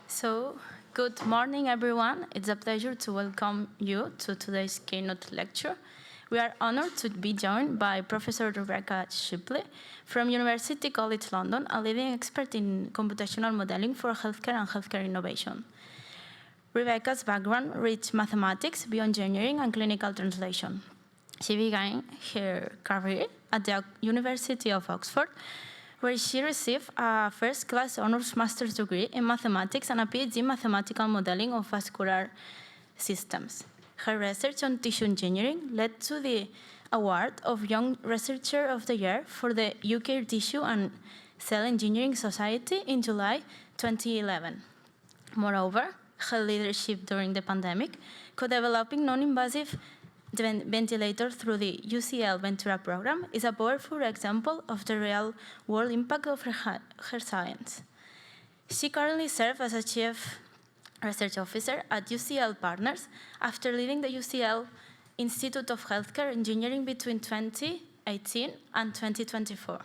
So, good morning, everyone. It's a pleasure to welcome you to today's Keynote lecture. We are honored to be joined by Professor Rebecca Shipley from University College London, a leading expert in computational modeling for healthcare and healthcare innovation. Rebecca's background reached mathematics, bioengineering, and clinical translation. She began her career at the University of Oxford, where she received a first-class honors master's degree in mathematics and a PhD in mathematical modeling of vascular systems. Her research on tissue engineering led to the award of Young Researcher of the Year for the UK Tissue and Cell Engineering Society in July 2011. Moreover, her leadership during the pandemic, co-developing non-invasive ventilator through the UCL Ventura program is a powerful example of the real-world impact of her science. She currently serves as a Chief Research Officer at UCL Partners after leading the UCL Institute of Healthcare Engineering between 2018 and 2024.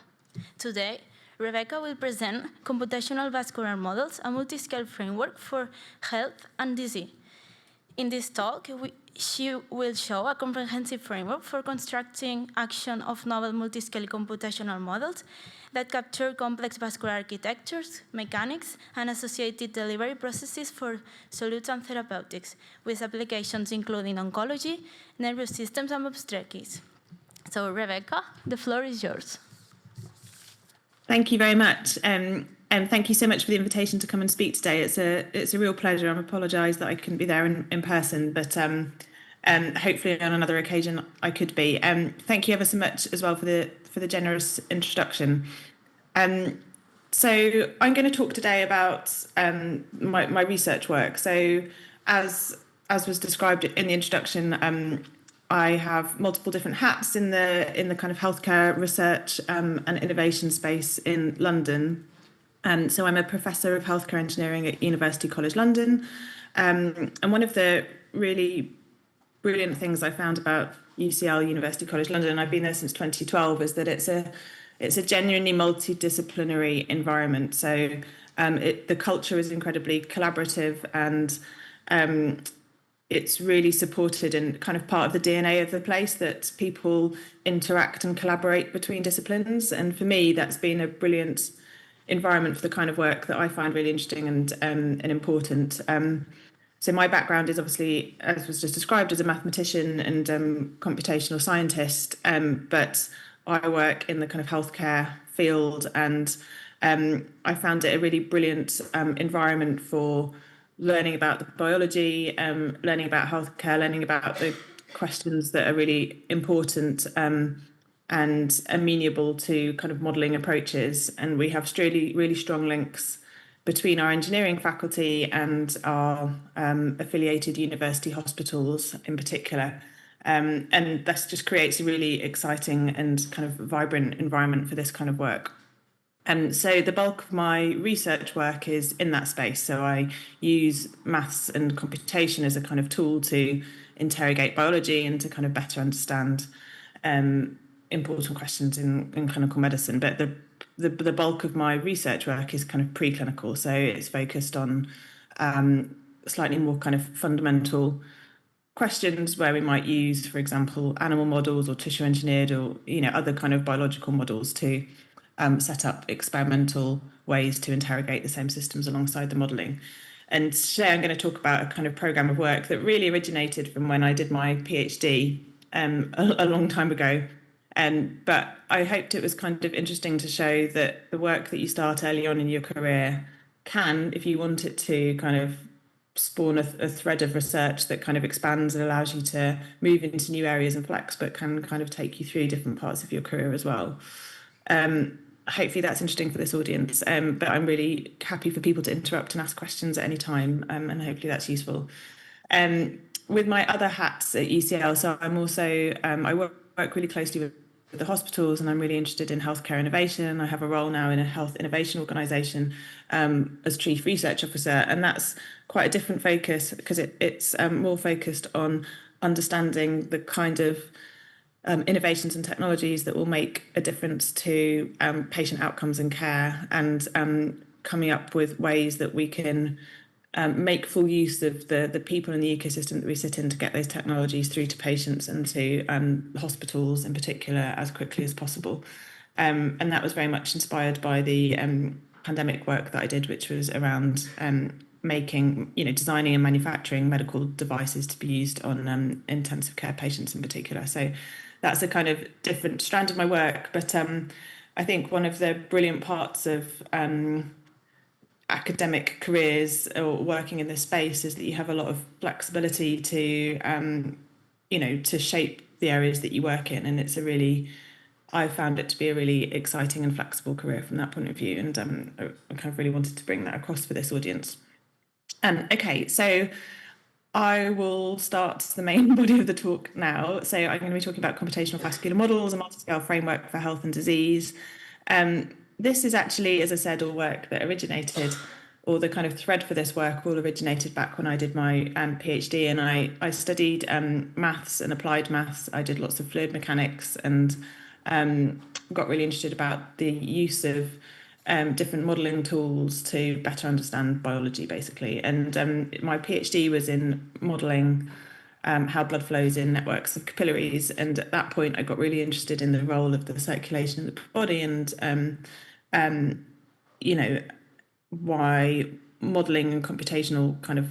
Today, Rebecca will present Computational Vascular Models, a multiscale framework for health and disease. In this talk, she will show a comprehensive framework for constructing action of novel multiscale computational models that capture complex vascular architectures, mechanics, and associated delivery processes for solutes and therapeutics, with applications including oncology, nervous systems, and obstetrics. So, Rebecca, the floor is yours. Thank you very much. And thank you so much for the invitation to come and speak today. It's a real pleasure. I apologise that I couldn't be there in person, but hopefully on another occasion I could be. Thank you ever so much as well for the generous introduction. So I'm going to talk today about my research work. So as was described in the introduction, I have multiple different hats in the kind of healthcare research and innovation space in London. So I'm a professor of healthcare engineering at University College London. And one of the really brilliant things I found about UCL, University College London, and I've been there since 2012, is that it's a genuinely multidisciplinary environment. So the culture is incredibly collaborative, and it's really supported and kind of part of the DNA of the place that people interact and collaborate between disciplines. And for me, that's been a brilliant environment for the kind of work that I find really interesting and important. So my background is obviously, as was just described, as a mathematician and computational scientist, but I work in the kind of healthcare field, and I found it a really brilliant environment for learning about the biology, learning about healthcare, learning about the questions that are really important and amenable to kind of modelling approaches. And we have really, really strong links between our engineering faculty and our affiliated university hospitals in particular. And this just creates a really exciting and kind of vibrant environment for this kind of work. And so the bulk of my research work is in that space. So I use maths and computation as a kind of tool to interrogate biology and to kind of better understand important questions in clinical medicine. But the bulk of my research work is kind of preclinical. So it's focused on slightly more kind of fundamental questions where we might use, for example, animal models or tissue engineered or other kind of biological models to set up experimental ways to interrogate the same systems alongside the modelling. And today I'm going to talk about a kind of programme of work that really originated from when I did my PhD a long time ago. But I hoped it was kind of interesting to show that the work that you start early on in your career can, if you want it to, kind of spawn a thread of research that kind of expands and allows you to move into new areas and flex, but can kind of take you through different parts of your career as well. Hopefully that's interesting for this audience, but I'm really happy for people to interrupt and ask questions at any time, and hopefully that's useful. With my other hats at UCL, so I'm also, I work really closely with the hospitals, and I'm really interested in healthcare innovation. I have a role now in a health innovation organisation as Chief Research Officer, and that's quite a different focus because it's more focused on understanding the kind of innovations and technologies that will make a difference to patient outcomes and care, and coming up with ways that we can make full use of the people in the ecosystem that we sit in to get those technologies through to patients and to hospitals in particular as quickly as possible. And that was very much inspired by the pandemic work that I did, which was around making, designing and manufacturing medical devices to be used on intensive care patients in particular. So that's a kind of different strand of my work. But I think one of the brilliant parts of academic careers or working in this space is that you have a lot of flexibility to, to shape the areas that you work in. And I found it to be a really exciting and flexible career from that point of view. And I kind of really wanted to bring that across for this audience. Okay, so I will start the main body of the talk now. So I'm going to be talking about computational vascular models, a multiscale framework for health and disease. This is actually, as I said, all work that originated, or the kind of thread for this work all originated back when I did my PhD, and I studied maths and applied maths. I did lots of fluid mechanics and got really interested about the use of different modelling tools to better understand biology, basically. And my PhD was in modelling how blood flows in networks of capillaries. And at that point, I got really interested in the role of the circulation in the body and, why modelling and computational kind of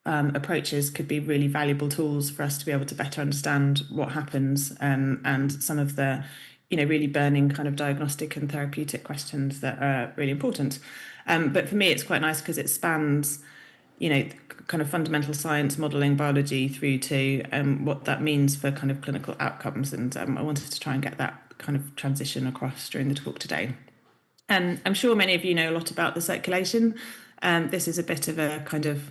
approaches could be really valuable tools for us to be able to better understand what happens and some of the really burning kind of diagnostic and therapeutic questions that are really important. But for me, it's quite nice because it spans, kind of fundamental science, modelling, biology through to what that means for kind of clinical outcomes. And I wanted to try and get that kind of transition across during the talk today. And I'm sure many of you know a lot about the circulation. This is a bit of a kind of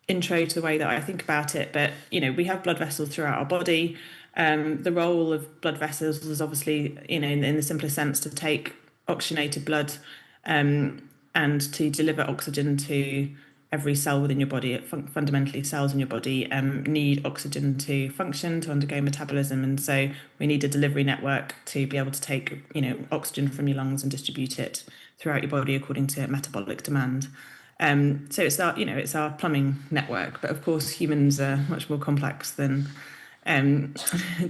intro to the way that I think about it. But, we have blood vessels throughout our body. The role of blood vessels is obviously, in the simplest sense, to take oxygenated blood and to deliver oxygen to every cell within your body. Fundamentally, cells in your body need oxygen to function, to undergo metabolism. And so we need a delivery network to be able to take, oxygen from your lungs and distribute it throughout your body according to metabolic demand. So it's our plumbing network. But of course, humans are much more complex than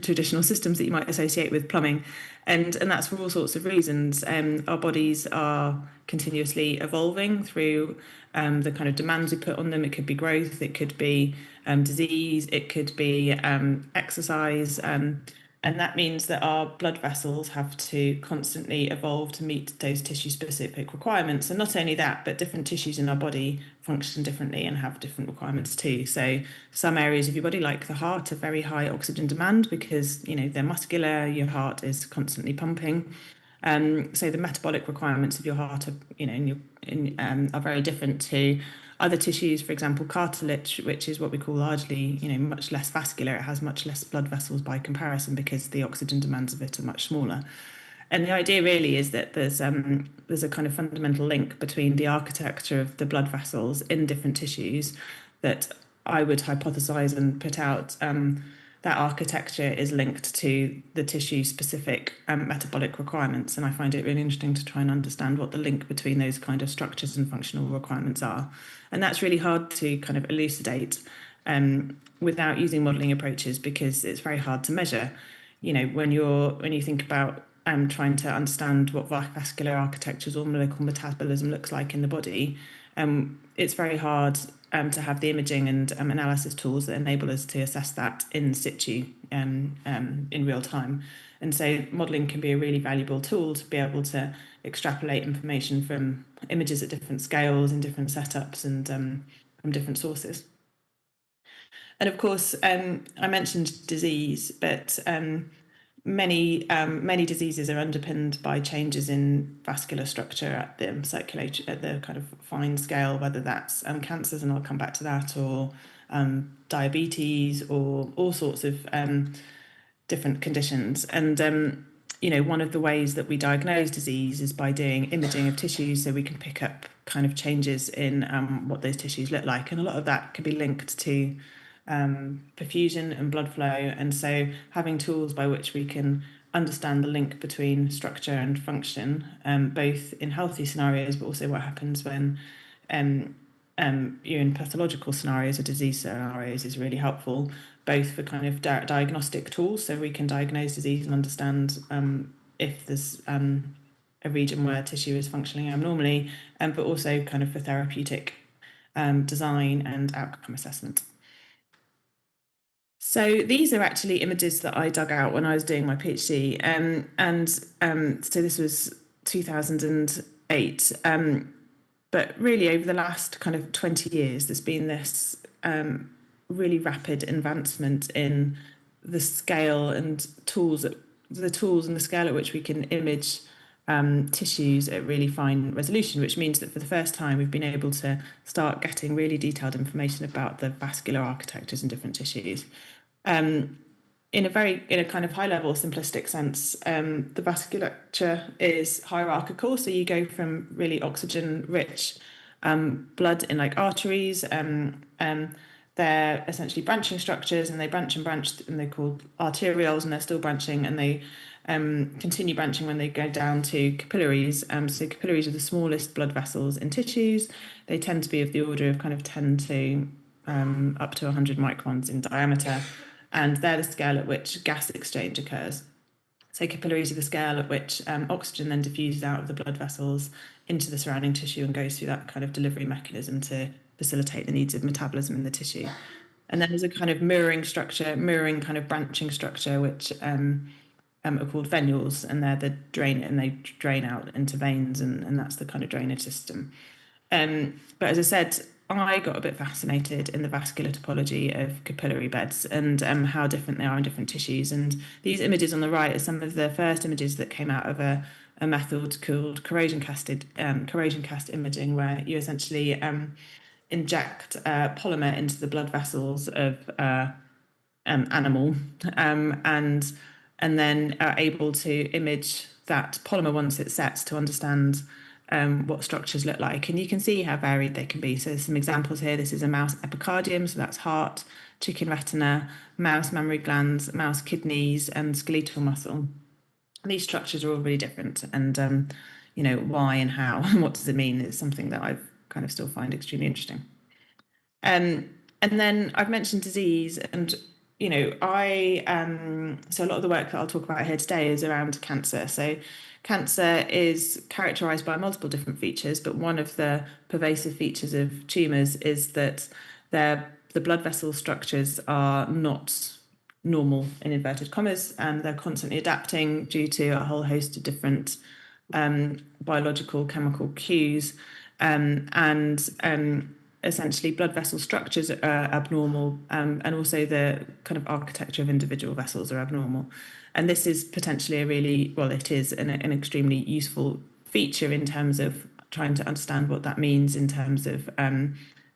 traditional systems that you might associate with plumbing, and that's for all sorts of reasons. Our bodies are continuously evolving through the kind of demands we put on them. It could be growth, it could be disease, it could be exercise, and that means that our blood vessels have to constantly evolve to meet those tissue-specific requirements. And not only that, but different tissues in our body function differently and have different requirements too. So some areas of your body, like the heart, are very high oxygen demand because, they're muscular, your heart is constantly pumping. So the metabolic requirements of your heart are, are very different to other tissues. For example, cartilage, which is what we call largely, much less vascular. It has much less blood vessels by comparison because the oxygen demands of it are much smaller. And the idea really is that there's a kind of fundamental link between the architecture of the blood vessels in different tissues that I would hypothesize and put out. That architecture is linked to the tissue-specific metabolic requirements. And I find it really interesting to try and understand what the link between those kind of structures and functional requirements are. And that's really hard to kind of elucidate without using modelling approaches because it's very hard to measure. When you think about trying to understand what vascular architectures or molecular metabolism looks like in the body, it's very hard to have the imaging and analysis tools that enable us to assess that in situ in real time. And so modelling can be a really valuable tool to be able to extrapolate information from images at different scales and different setups and from different sources. And of course, I mentioned disease, but many diseases are underpinned by changes in vascular structure at the at the kind of fine scale, whether that's cancers, and I'll come back to that, or diabetes, or all sorts of different conditions. And one of the ways that we diagnose disease is by doing imaging of tissues, so we can pick up kind of changes in what those tissues look like, and a lot of that can be linked to perfusion and blood flow. And so having tools by which we can understand the link between structure and function, both in healthy scenarios, but also what happens when in pathological scenarios or disease scenarios is really helpful, both for kind of diagnostic tools, so we can diagnose disease and understand if there's a region where tissue is functioning abnormally, but also kind of for therapeutic design and outcome assessment. So these are actually images that I dug out when I was doing my PhD, so this was 2008. But really, over the last kind of 20 years, there's been this really rapid advancement in the scale and tools and the scale at which we can image tissues at really fine resolution, which means that for the first time we've been able to start getting really detailed information about the vascular architectures in different tissues. In a kind of high level simplistic sense, the vasculature is hierarchical, so you go from really oxygen rich blood in like arteries. They're essentially branching structures, and they branch and they're called arterioles, and they're still branching, and they continue branching when they go down to capillaries. So capillaries are the smallest blood vessels in tissues. They tend to be of the order of kind of 10 to up to 100 microns in diameter, and they're the scale at which gas exchange occurs. So capillaries are the scale at which oxygen then diffuses out of the blood vessels into the surrounding tissue and goes through that kind of delivery mechanism to facilitate the needs of metabolism in the tissue. And then there's a kind of mirroring kind of branching structure, which are called venules, and they're the drain, and they drain out into veins, and that's the kind of drainage system. But as I said, I got a bit fascinated in the vascular topology of capillary beds and how different they are in different tissues. And these images on the right are some of the first images that came out of a method called corrosion cast imaging, where you essentially inject polymer into the blood vessels of animal, and then are able to image that polymer once it sets to understand what structures look like. And you can see how varied they can be. So there's some examples here. This is a mouse epicardium, so that's heart, chicken retina, mouse mammary glands, mouse kidneys, and skeletal muscle. These structures are all really different, and why and how and what does it mean is something that I've kind of still find extremely interesting. And then I've mentioned disease, and so a lot of the work that I'll talk about here today is around cancer. So cancer is characterized by multiple different features, but one of the pervasive features of tumours is that the blood vessel structures are not normal, in inverted commas, and they're constantly adapting due to a whole host of different biological, chemical cues, and essentially blood vessel structures are abnormal, and also the kind of architecture of individual vessels are abnormal. And this is potentially it is an extremely useful feature in terms of trying to understand what that means in terms of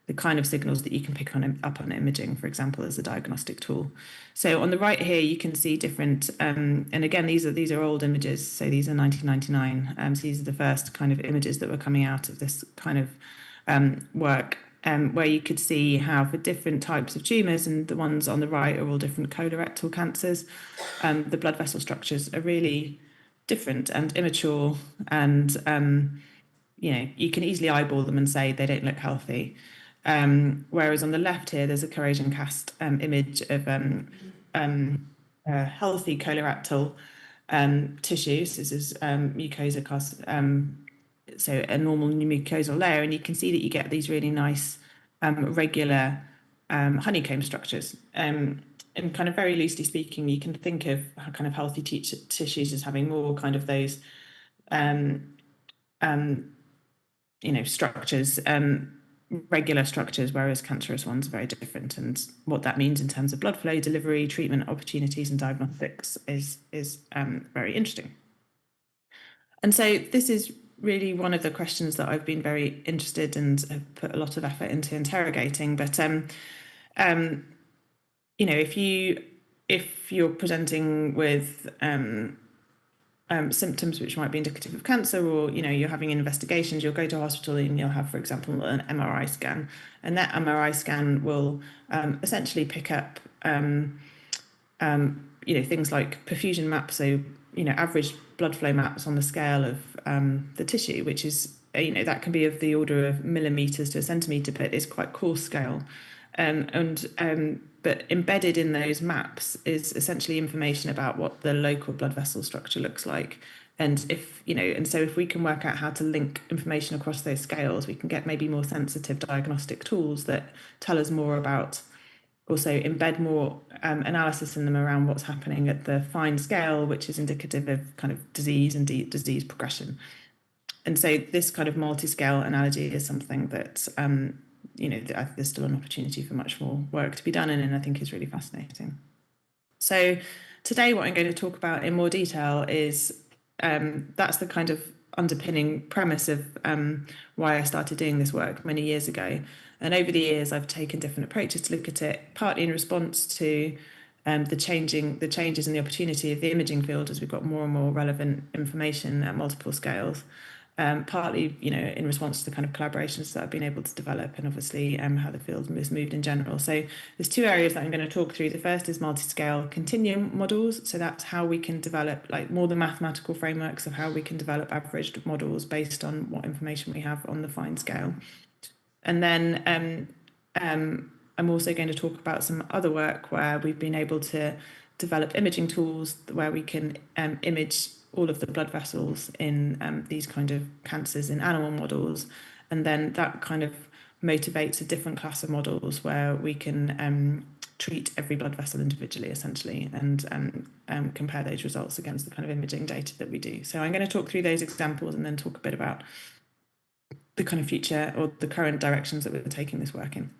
the kind of signals that you can pick up on imaging, for example, as a diagnostic tool. So on the right here, you can see different, and again, these are old images. So these are 1999. So these are the first kind of images that were coming out of this kind of work, where you could see how for different types of tumours, and the ones on the right are all different colorectal cancers, the blood vessel structures are really different and immature, and you can easily eyeball them and say they don't look healthy. Whereas on the left here, there's a corrosion cast image of healthy colorectal tissues. This is mucosa, so a normal mucosal layer, and you can see that you get these really nice regular honeycomb structures. And kind of very loosely speaking, you can think of kind of healthy tissues as having more kind of those structures, regular structures, whereas cancerous ones are very different. And what that means in terms of blood flow, delivery, treatment opportunities, and diagnostics is very interesting. And so this is really one of the questions that I've been very interested and have put a lot of effort into interrogating. But if you're presenting with symptoms which might be indicative of cancer, or you're having investigations, you'll go to a hospital and you'll have, for example, an MRI scan, and that MRI scan will essentially pick up things like perfusion maps, so average blood flow maps on the scale of the tissue, which is that can be of the order of millimeters to a centimeter, but it's quite coarse scale. But embedded in those maps is essentially information about what the local blood vessel structure looks like. And so if we can work out how to link information across those scales, we can get maybe more sensitive diagnostic tools that tell us more about, also embed more analysis in them around what's happening at the fine scale, which is indicative of kind of disease and disease progression. And so this kind of multi-scale analogy is something that there's still an opportunity for much more work to be done in, and I think is really fascinating. So today what I'm going to talk about in more detail is that's the kind of underpinning premise of why I started doing this work many years ago. And over the years, I've taken different approaches to look at it, partly in response to the changes in the opportunity of the imaging field as we've got more and more relevant information at multiple scales. Partly, in response to the kind of collaborations that I've been able to develop, and obviously how the field has moved in general. So there's two areas that I'm going to talk through. The first is multi-scale continuum models. So that's how we can develop more the mathematical frameworks of how we can develop averaged models based on what information we have on the fine scale. And then I'm also going to talk about some other work where we've been able to develop imaging tools where we can image all of the blood vessels in these kind of cancers in animal models. And then that kind of motivates a different class of models where we can treat every blood vessel individually, essentially, and compare those results against the kind of imaging data that we do. So I'm going to talk through those examples and then talk a bit about the kind of future or the current directions that we're taking this work in.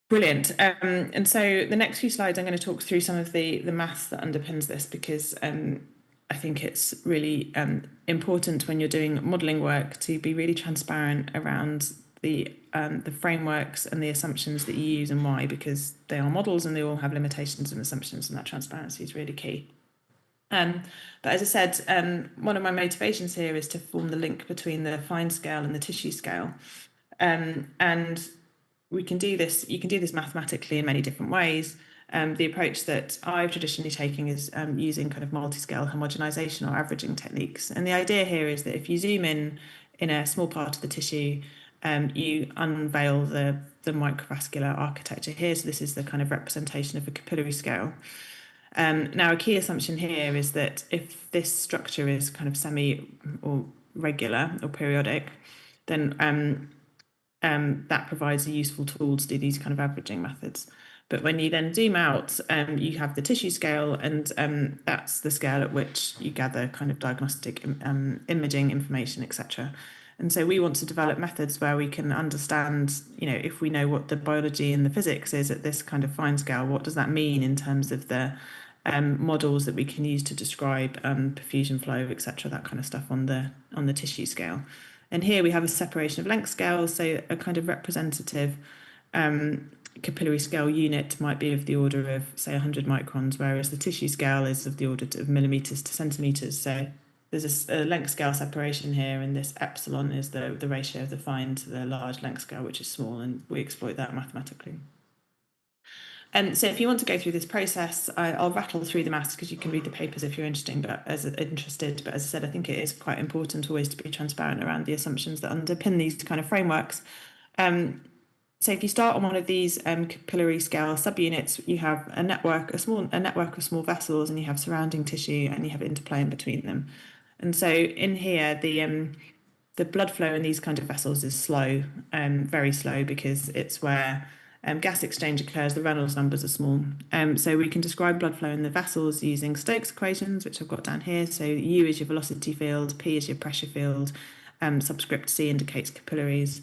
Brilliant. And so the next few slides, I'm going to talk through some of the maths that underpins this, because I think it's really important when you're doing modelling work to be really transparent around the frameworks and the assumptions that you use and why, because they are models and they all have limitations and assumptions, and that transparency is really key. But as I said, one of my motivations here is to form the link between the fine scale and the tissue scale. And we can do this, you can do this mathematically in many different ways. The approach that I've traditionally taken is using kind of multiscale homogenization or averaging techniques. And the idea here is that if you zoom in a small part of the tissue, you unveil the microvascular architecture here. So this is the kind of representation of a capillary scale. Now, a key assumption here is that if this structure is kind of semi or regular or periodic, then that provides a useful tool to do these kind of averaging methods. But when you then zoom out, you have the tissue scale, and that's the scale at which you gather kind of diagnostic imaging information, etc. And so we want to develop methods where we can understand, if we know what the biology and the physics is at this kind of fine scale, what does that mean in terms of the models that we can use to describe perfusion flow, etc., that kind of stuff on the tissue scale. And here we have a separation of length scales, so a kind of representative capillary scale unit might be of the order of, say, 100 microns, whereas the tissue scale is of the order of millimeters to centimeters. So there's a length scale separation here, and this epsilon is the ratio of the fine to the large length scale, which is small, and we exploit that mathematically. And so if you want to go through this process, I'll rattle through the maths because you can read the papers if you're interested. But as I said, I think it is quite important always to be transparent around the assumptions that underpin these kind of frameworks. So if you start on one of these capillary scale subunits, you have a network of small vessels, and you have surrounding tissue, and you have interplay in between them. And so in here, the blood flow in these kind of vessels is slow, very slow, because it's where gas exchange occurs. The Reynolds numbers are small. So we can describe blood flow in the vessels using Stokes equations, which I've got down here. So U is your velocity field, P is your pressure field, subscript C indicates capillaries.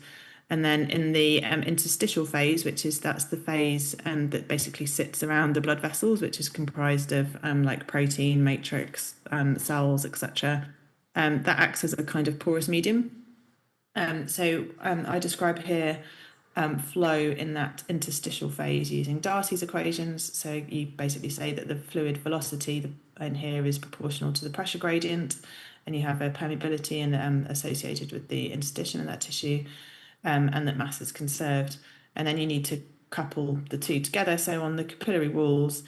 And then in the interstitial phase, that's the phase that basically sits around the blood vessels, which is comprised of like protein, matrix, cells, etc. That acts as a kind of porous medium. So I describe here flow in that interstitial phase using Darcy's equations. So you basically say that the fluid velocity in here is proportional to the pressure gradient, and you have a permeability associated with the interstitium in that tissue. And that mass is conserved. And then you need to couple the two together. So on the capillary walls,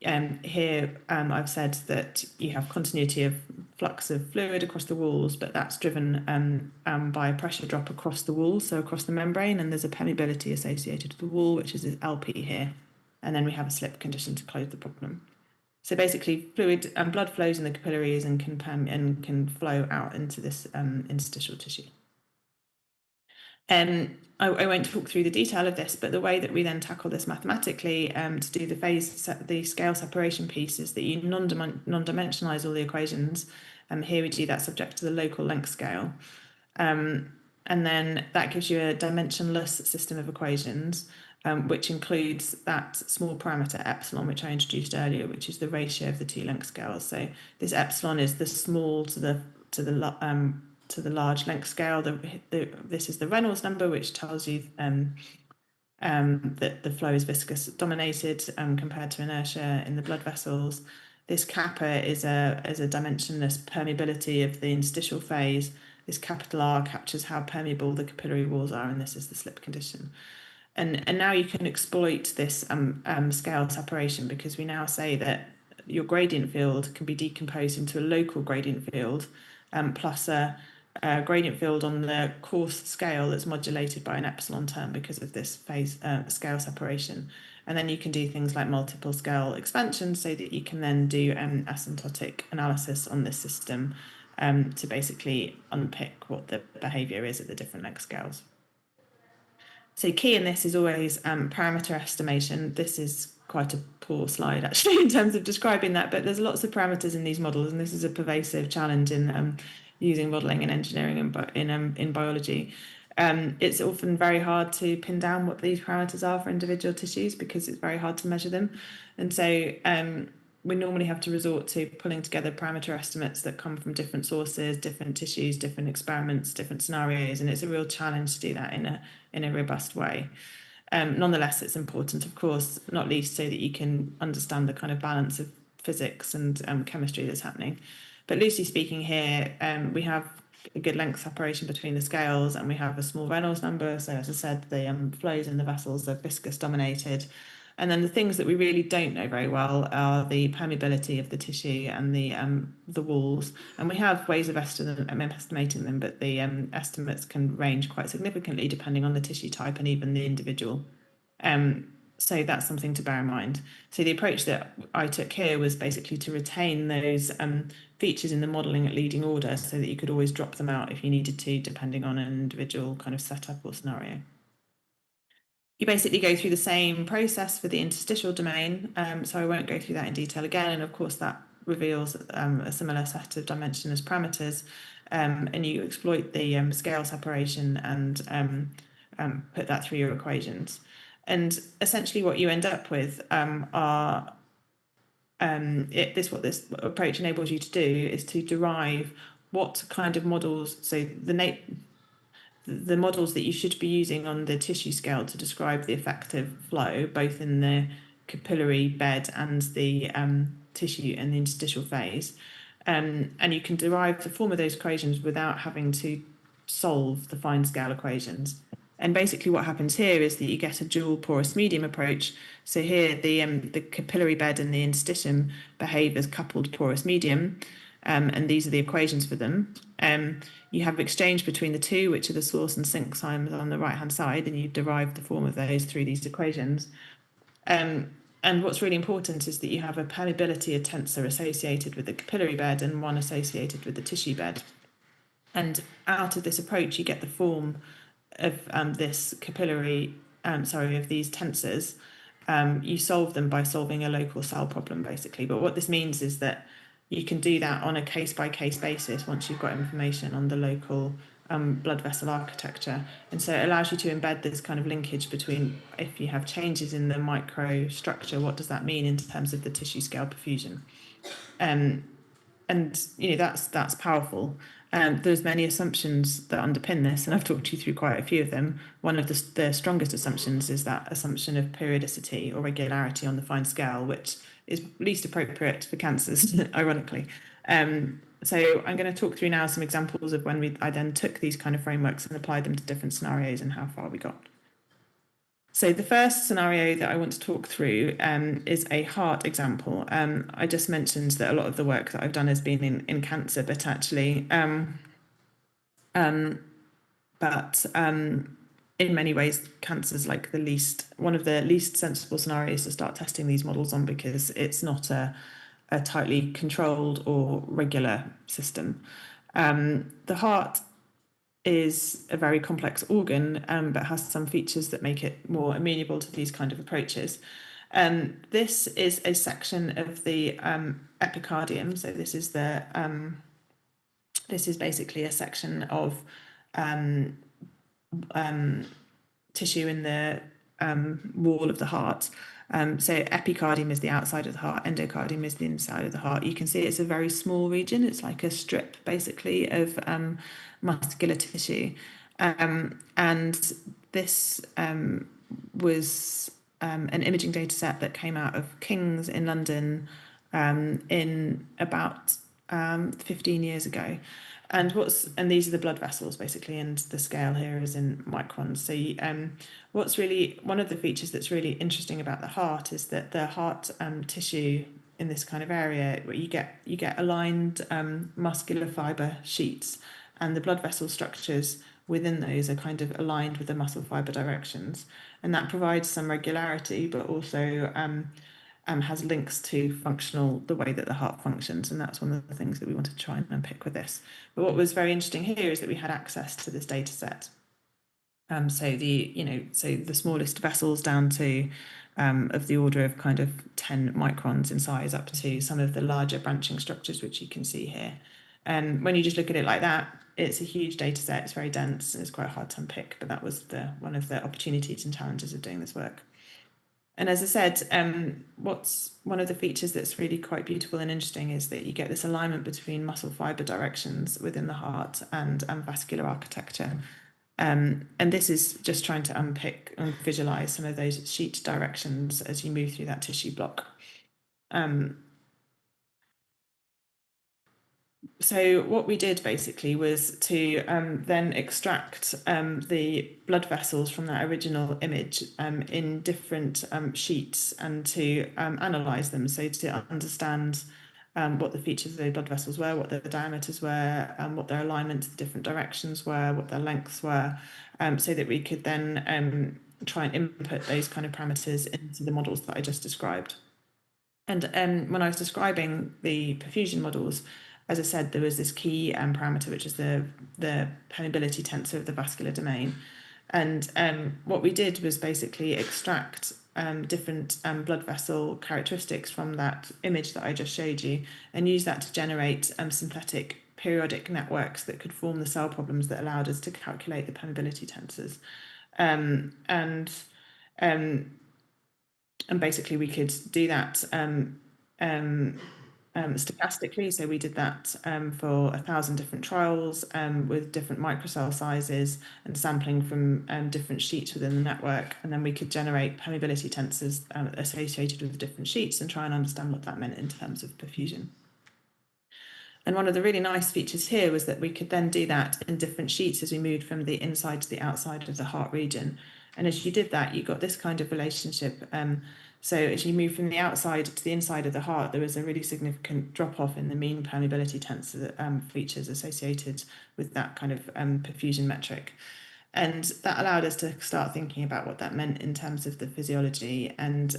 Here I've said that you have continuity of flux of fluid across the walls, but that's driven by a pressure drop across the wall, so across the membrane, and there's a permeability associated with the wall, which is this LP here. And then we have a slip condition to close the problem. So basically, fluid and blood flows in the capillaries and can flow out into this interstitial tissue. I won't talk through the detail of this, but the way that we then tackle this mathematically to do the scale separation piece is that you non-dimensionalize all the equations. Here we do that subject to the local length scale. And then that gives you a dimensionless system of equations, which includes that small parameter epsilon, which I introduced earlier, which is the ratio of the two length scales. So this epsilon is the small to the large length scale. This is the Reynolds number, which tells you that the flow is viscous dominated compared to inertia in the blood vessels. This kappa is a dimensionless permeability of the interstitial phase. This capital R captures how permeable the capillary walls are, and this is the slip condition. And now you can exploit this scale separation, because we now say that your gradient field can be decomposed into a local gradient field plus a gradient field on the coarse scale that's modulated by an epsilon term because of this phase scale separation. And then you can do things like multiple scale expansion, so that you can then do asymptotic analysis on this system to basically unpick what the behaviour is at the different length scales. So key in this is always parameter estimation. This is quite a poor slide actually in terms of describing that, but there's lots of parameters in these models, and this is a pervasive challenge in using modelling in engineering and in biology. It's often very hard to pin down what these parameters are for individual tissues because it's very hard to measure them. And so we normally have to resort to pulling together parameter estimates that come from different sources, different tissues, different experiments, different scenarios, and it's a real challenge to do that in a robust way. Nonetheless, it's important, of course, not least so that you can understand the kind of balance of physics and chemistry that's happening. But loosely speaking here, we have a good length separation between the scales, and we have a small Reynolds number. So as I said, the flows in the vessels are viscous dominated. And then the things that we really don't know very well are the permeability of the tissue and the walls. And we have ways of estimating them, but the estimates can range quite significantly depending on the tissue type and even the individual. So that's something to bear in mind. So the approach that I took here was basically to retain those features in the modelling at leading order, so that you could always drop them out if you needed to, depending on an individual kind of setup or scenario. You basically go through the same process for the interstitial domain, so I won't go through that in detail again, and of course that reveals a similar set of dimensionless parameters, and you exploit the scale separation and put that through your equations. And essentially what you end up with are what this approach enables you to do is to derive what kind of models, so the models that you should be using on the tissue scale to describe the effective flow, both in the capillary bed and the tissue and the interstitial phase. And you can derive the form of those equations without having to solve the fine scale equations. And basically what happens here is that you get a dual porous medium approach. So here the capillary bed and the interstitium behave as coupled porous medium. And these are the equations for them. You have exchange between the two, which are the source and sink signs on the right-hand side, and you derive the form of those through these equations. And what's really important is that you have a permeability tensor associated with the capillary bed and one associated with the tissue bed. And out of this approach, you get the form of this capillary, of these tensors. You solve them by solving a local cell problem, basically. But what this means is that you can do that on a case-by-case basis once you've got information on the local blood vessel architecture. And so it allows you to embed this kind of linkage between, if you have changes in the microstructure, what does that mean in terms of the tissue scale perfusion? And that's powerful. There's many assumptions that underpin this, and I've talked you through quite a few of them. One of the strongest assumptions is that assumption of periodicity or regularity on the fine scale, which is least appropriate for cancers, ironically. So I'm going to talk through now some examples of when I then took these kind of frameworks and applied them to different scenarios and how far we got. So the first scenario that I want to talk through is a heart example. I just mentioned that a lot of the work that I've done has been in cancer, but actually, in many ways, cancer is like one of the least sensible scenarios to start testing these models on, because it's not a tightly controlled or regular system. The heart is a very complex organ, but has some features that make it more amenable to these kind of approaches. This is a section of the epicardium. So this is basically a section of tissue in the wall of the heart. So epicardium is the outside of the heart, endocardium is the inside of the heart. You can see it's a very small region. It's like a strip, basically, of muscular tissue. And this was an imaging data set that came out of King's in London in about 15 years ago. And these are the blood vessels, basically, and the scale here is in microns. So one of the features that's really interesting about the heart is that the heart tissue in this kind of area, where you get aligned muscular fiber sheets, and the blood vessel structures within those are kind of aligned with the muscle fiber directions, and that provides some regularity, but also has links to the way that the heart functions, and that's one of the things that we wanted to try and unpick with this. But what was very interesting here is that we had access to this data set. So the smallest vessels down to of the order of kind of 10 microns in size, up to some of the larger branching structures, which you can see here. And when you just look at it like that, it's a huge data set. It's very dense and it's quite hard to unpick, but that was one of the opportunities and challenges of doing this work. And as I said, what's one of the features that's really quite beautiful and interesting is that you get this alignment between muscle fiber directions within the heart and vascular architecture. And this is just trying to unpick and visualize some of those sheet directions as you move through that tissue block. So what we did basically was to then extract the blood vessels from that original image in different sheets, and to analyze them, so to understand what the features of those blood vessels were, what their diameters were, what their alignment to the different directions were, what their lengths were, so that we could then try and input those kind of parameters into the models that I just described. And when I was describing the perfusion models, as I said, there was this key parameter, which is the permeability tensor of the vascular domain. And what we did was basically extract different blood vessel characteristics from that image that I just showed you, and use that to generate synthetic periodic networks that could form the cell problems that allowed us to calculate the permeability tensors. And basically we could do that stochastically. So we did that for 1,000 different trials with different microcell sizes and sampling from different sheets within the network. And then we could generate permeability tensors associated with different sheets and try and understand what that meant in terms of perfusion. And one of the really nice features here was that we could then do that in different sheets as we moved from the inside to the outside of the heart region. And as you did that, you got this kind of relationship. So as you move from the outside to the inside of the heart, there was a really significant drop-off in the mean permeability tensor features associated with that kind of perfusion metric. And that allowed us to start thinking about what that meant in terms of the physiology. And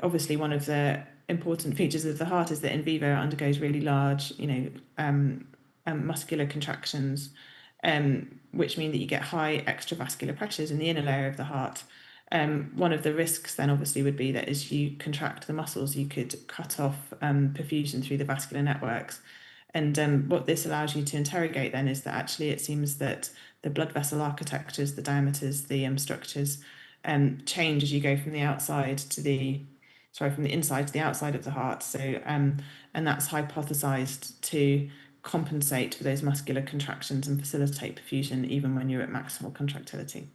obviously one of the important features of the heart is that in vivo it undergoes really large, muscular contractions, which mean that you get high extravascular pressures in the inner layer of the heart. One of the risks then obviously would be that as you contract the muscles, you could cut off perfusion through the vascular networks. And what this allows you to interrogate then is that actually it seems that the blood vessel architectures, the diameters, the structures change as you go from the inside to the outside of the heart. So, and that's hypothesized to compensate for those muscular contractions and facilitate perfusion even when you're at maximal contractility.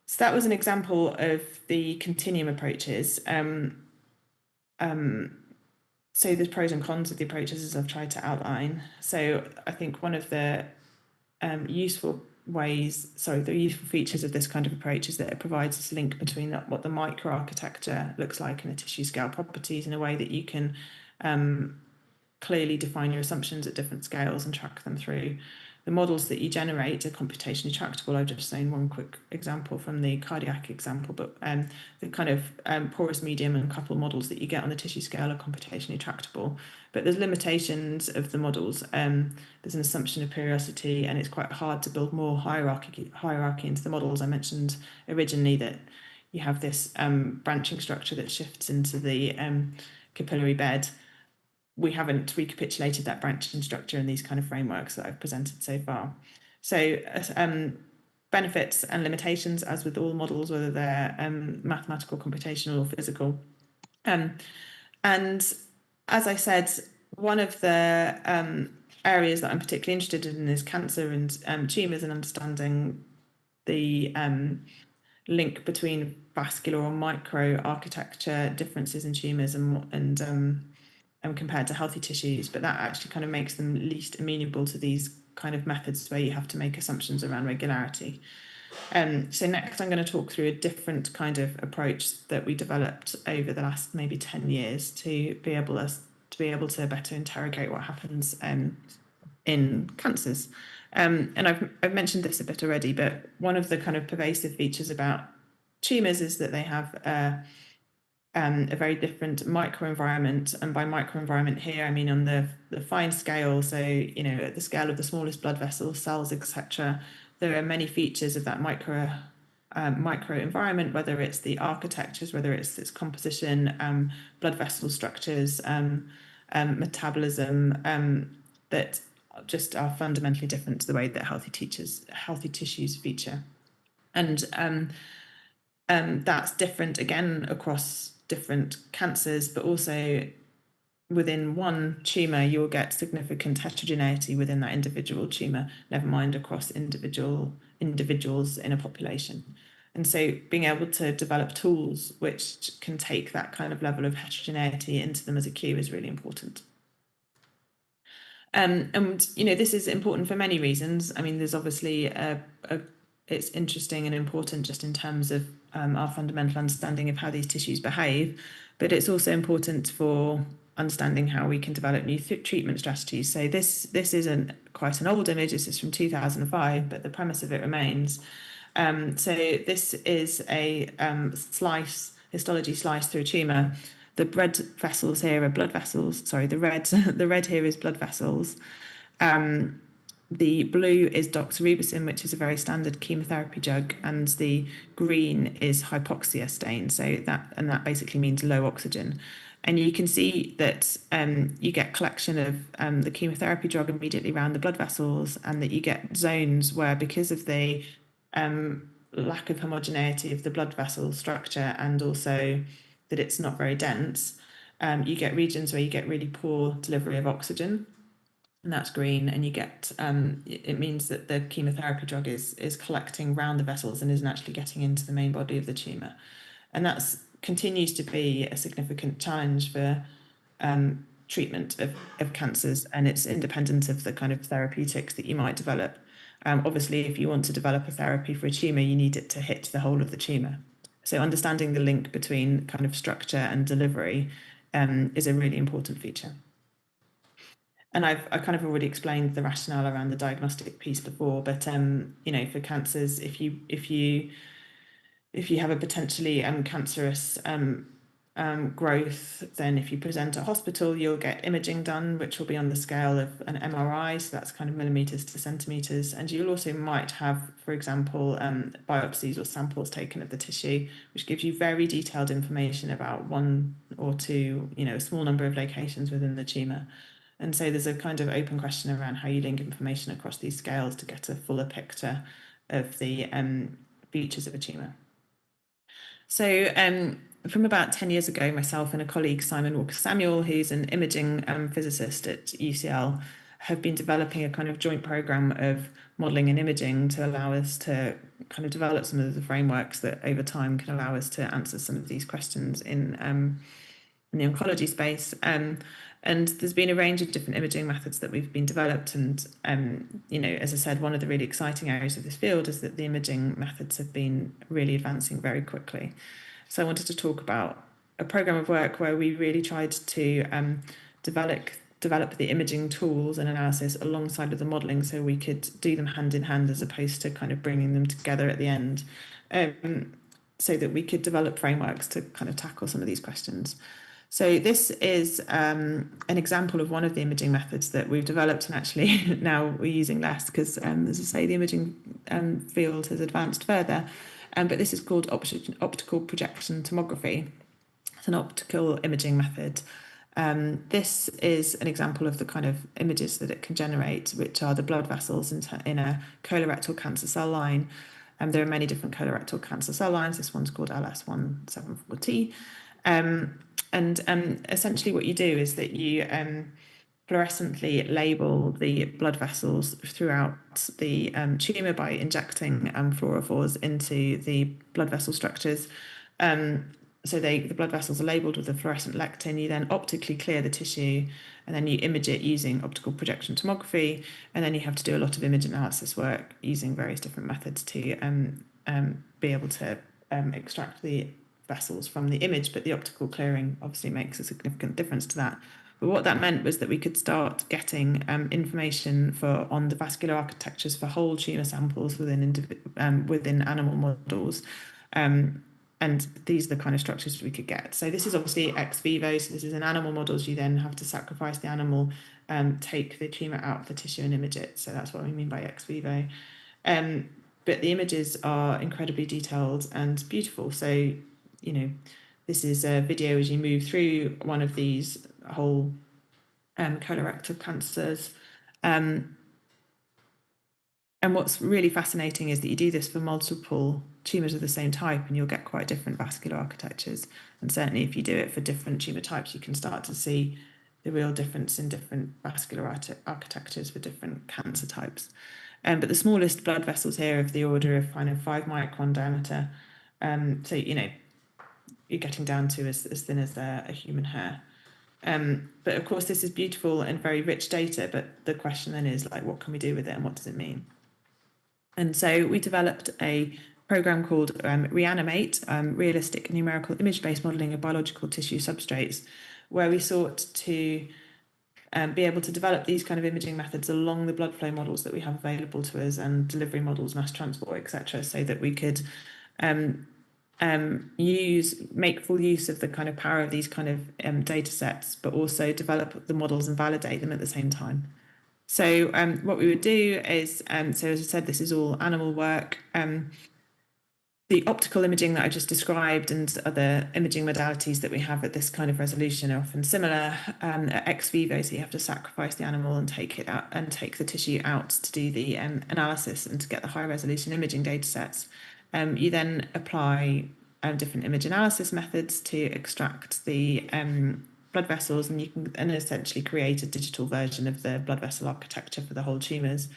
So that was an example of the continuum approaches. So there's pros and cons of the approaches as I've tried to outline. So I think one of the useful useful features of this kind of approach is that it provides this link between what the microarchitecture looks like in a tissue scale properties in a way that you can clearly define your assumptions at different scales and track them through. The models that you generate are computationally tractable. I've just shown one quick example from the cardiac example, but the kind of porous medium and couple models that you get on the tissue scale are computationally tractable. But there's limitations of the models. There's an assumption of periodicity, and it's quite hard to build more hierarchy into the models. I mentioned originally that you have this branching structure that shifts into the capillary bed. We haven't recapitulated that branching structure in these kind of frameworks that I've presented so far. So benefits and limitations, as with all models, whether they're mathematical, computational, or physical. And as I said, one of the areas that I'm particularly interested in is cancer and tumours, and understanding the link between vascular or microarchitecture differences in tumours and compared to healthy tissues, but that actually kind of makes them least amenable to these kind of methods where you have to make assumptions around regularity. So next I'm going to talk through a different kind of approach that we developed over the last maybe 10 years to be able to better interrogate what happens in cancers. And I've mentioned this a bit already, but one of the kind of pervasive features about tumours is that they have a very different microenvironment, and by microenvironment here I mean on the fine scale, so at the scale of the smallest blood vessels, cells, etc. There are many features of that micro environment, whether it's the architectures, whether it's its composition, blood vessel structures, metabolism, that just are fundamentally different to the way that healthy tissues feature, and that's different again across different cancers, but also within one tumour you'll get significant heterogeneity within that individual tumour, never mind across individuals in a population. And so being able to develop tools which can take that kind of level of heterogeneity into them as a cue is really important. And this is important for many reasons. I mean, there's obviously it's interesting and important just in terms of our fundamental understanding of how these tissues behave, but it's also important for understanding how we can develop new treatment strategies. So this isn't quite an old image. This is from 2005, but the premise of it remains. So this is a histology slice through a tumour. The red vessels here are blood vessels. Sorry, the red here is blood vessels. The blue is doxorubicin, which is a very standard chemotherapy drug, and the green is hypoxia stain. So that basically means low oxygen. And you can see that you get collection of the chemotherapy drug immediately around the blood vessels, and that you get zones where, because of the lack of homogeneity of the blood vessel structure, and also that it's not very dense, you get regions where you get really poor delivery of oxygen, and that's green. And you get it means that the chemotherapy drug is collecting around the vessels and isn't actually getting into the main body of the tumour. And that's continues to be a significant challenge for treatment of cancers, and it's independent of the kind of therapeutics that you might develop. Obviously, if you want to develop a therapy for a tumour, you need it to hit the whole of the tumour. So understanding the link between kind of structure and delivery is a really important feature. And I've kind of already explained the rationale around the diagnostic piece before, but for cancers, if you have a potentially cancerous growth, then if you present at hospital, you'll get imaging done, which will be on the scale of an MRI, so that's kind of millimeters to centimeters. And you'll also might have, for example, biopsies or samples taken of the tissue, which gives you very detailed information about one or two, a small number of locations within the tumour. And so there's a kind of open question around how you link information across these scales to get a fuller picture of the features of a tumour. So from about 10 years ago, myself and a colleague, Simon Walker-Samuel, who's an imaging physicist at UCL, have been developing a kind of joint program of modelling and imaging to allow us to kind of develop some of the frameworks that over time can allow us to answer some of these questions in the oncology space. And And there's been a range of different imaging methods that we've been developed. And, as I said, one of the really exciting areas of this field is that the imaging methods have been really advancing very quickly. So I wanted to talk about a program of work where we really tried to develop the imaging tools and analysis alongside of the modelling, so we could do them hand in hand as opposed to kind of bringing them together at the end, so that we could develop frameworks to kind of tackle some of these questions. So this is an example of one of the imaging methods that we've developed, and actually now we're using less because, as I say, the imaging field has advanced further. But this is called optical projection tomography. It's an optical imaging method. This is an example of the kind of images that it can generate, which are the blood vessels in a colorectal cancer cell line. There are many different colorectal cancer cell lines. This one's called LS174T. And essentially what you do is that you fluorescently label the blood vessels throughout the tumour by injecting fluorophores into the blood vessel structures. So the blood vessels are labelled with a fluorescent lectin. You then optically clear the tissue, and then you image it using optical projection tomography, and then you have to do a lot of image analysis work using various different methods to be able to extract the vessels from the image. But the optical clearing obviously makes a significant difference to that. But what that meant was that we could start getting information on the vascular architectures for whole tumour samples within animal models. And these are the kind of structures we could get. So this is obviously ex vivo. So this is in animal models. You then have to sacrifice the animal, take the tumour out of the tissue and image it. So that's what we mean by ex vivo. But the images are incredibly detailed and beautiful. So, this is a video as you move through one of these whole colorectal cancers. And what's really fascinating is that you do this for multiple tumours of the same type, and you'll get quite different vascular architectures. And certainly if you do it for different tumour types, you can start to see the real difference in different vascular architectures for different cancer types. But the smallest blood vessels here are of the order of kind of 5 micron diameter. So, you're getting down to as thin as a human hair. But of course, this is beautiful and very rich data. But the question then is, what can we do with it and what does it mean? And so we developed a program called Reanimate, Realistic Numerical Image-Based Modelling of Biological Tissue Substrates, where we sought to be able to develop these kind of imaging methods along the blood flow models that we have available to us, and delivery models, mass transport, etc., so that we could make full use of the kind of power of these kind of data sets, but also develop the models and validate them at the same time. So what we would do is, so as I said, this is all animal work. The optical imaging that I just described and other imaging modalities that we have at this kind of resolution are often similar. Ex vivo, so you have to sacrifice the animal and take it out and take the tissue out to do the analysis and to get the high resolution imaging data sets. You then apply different image analysis methods to extract the blood vessels, and you can essentially create a digital version of the blood vessel architecture for the whole tumours.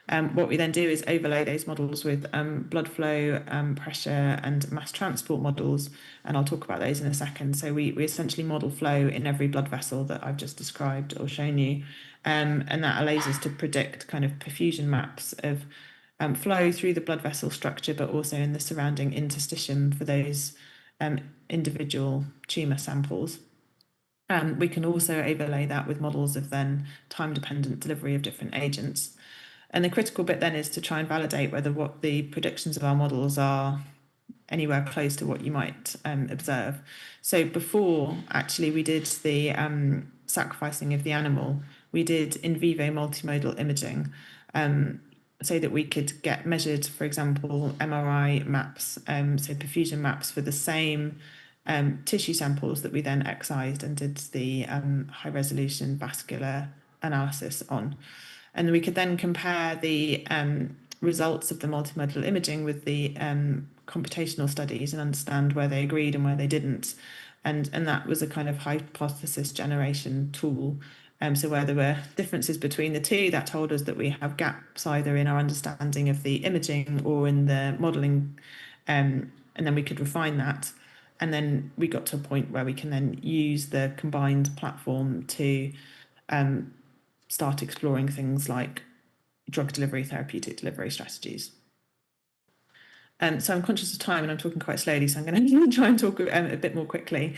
What we then do is overlay those models with blood flow, pressure and mass transport models, and I'll talk about those in a second. So we essentially model flow in every blood vessel that I've just described or shown you, and that allows us to predict kind of perfusion maps of flow through the blood vessel structure, but also in the surrounding interstitium for those individual tumour samples. We can also overlay that with models of then time-dependent delivery of different agents. And the critical bit then is to try and validate whether what the predictions of our models are anywhere close to what you might observe. So before actually we did the sacrificing of the animal, we did in vivo multimodal imaging, so that we could get measured, for example, MRI maps, so perfusion maps for the same tissue samples that we then excised and did the high resolution vascular analysis on. And we could then compare the results of the multimodal imaging with the computational studies and understand where they agreed and where they didn't. And that was a kind of hypothesis generation tool. So where there were differences between the two, that told us that we have gaps either in our understanding of the imaging or in the modelling, and then we could refine that. And then we got to a point where we can then use the combined platform to start exploring things like drug delivery, therapeutic delivery strategies. So I'm conscious of time and I'm talking quite slowly, so I'm going to try and talk a bit more quickly.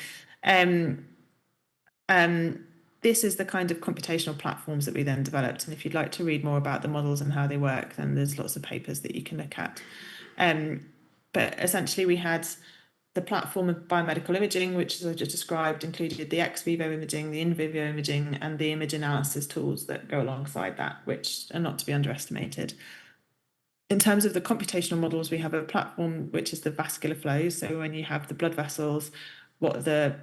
This is the kind of computational platforms that we then developed. And if you'd like to read more about the models and how they work, then there's lots of papers that you can look at. But essentially we had the platform of biomedical imaging, which, as I just described, included the ex vivo imaging, the in vivo imaging, and the image analysis tools that go alongside that, which are not to be underestimated. In terms of the computational models, we have a platform which is the vascular flow. So when you have the blood vessels, what are the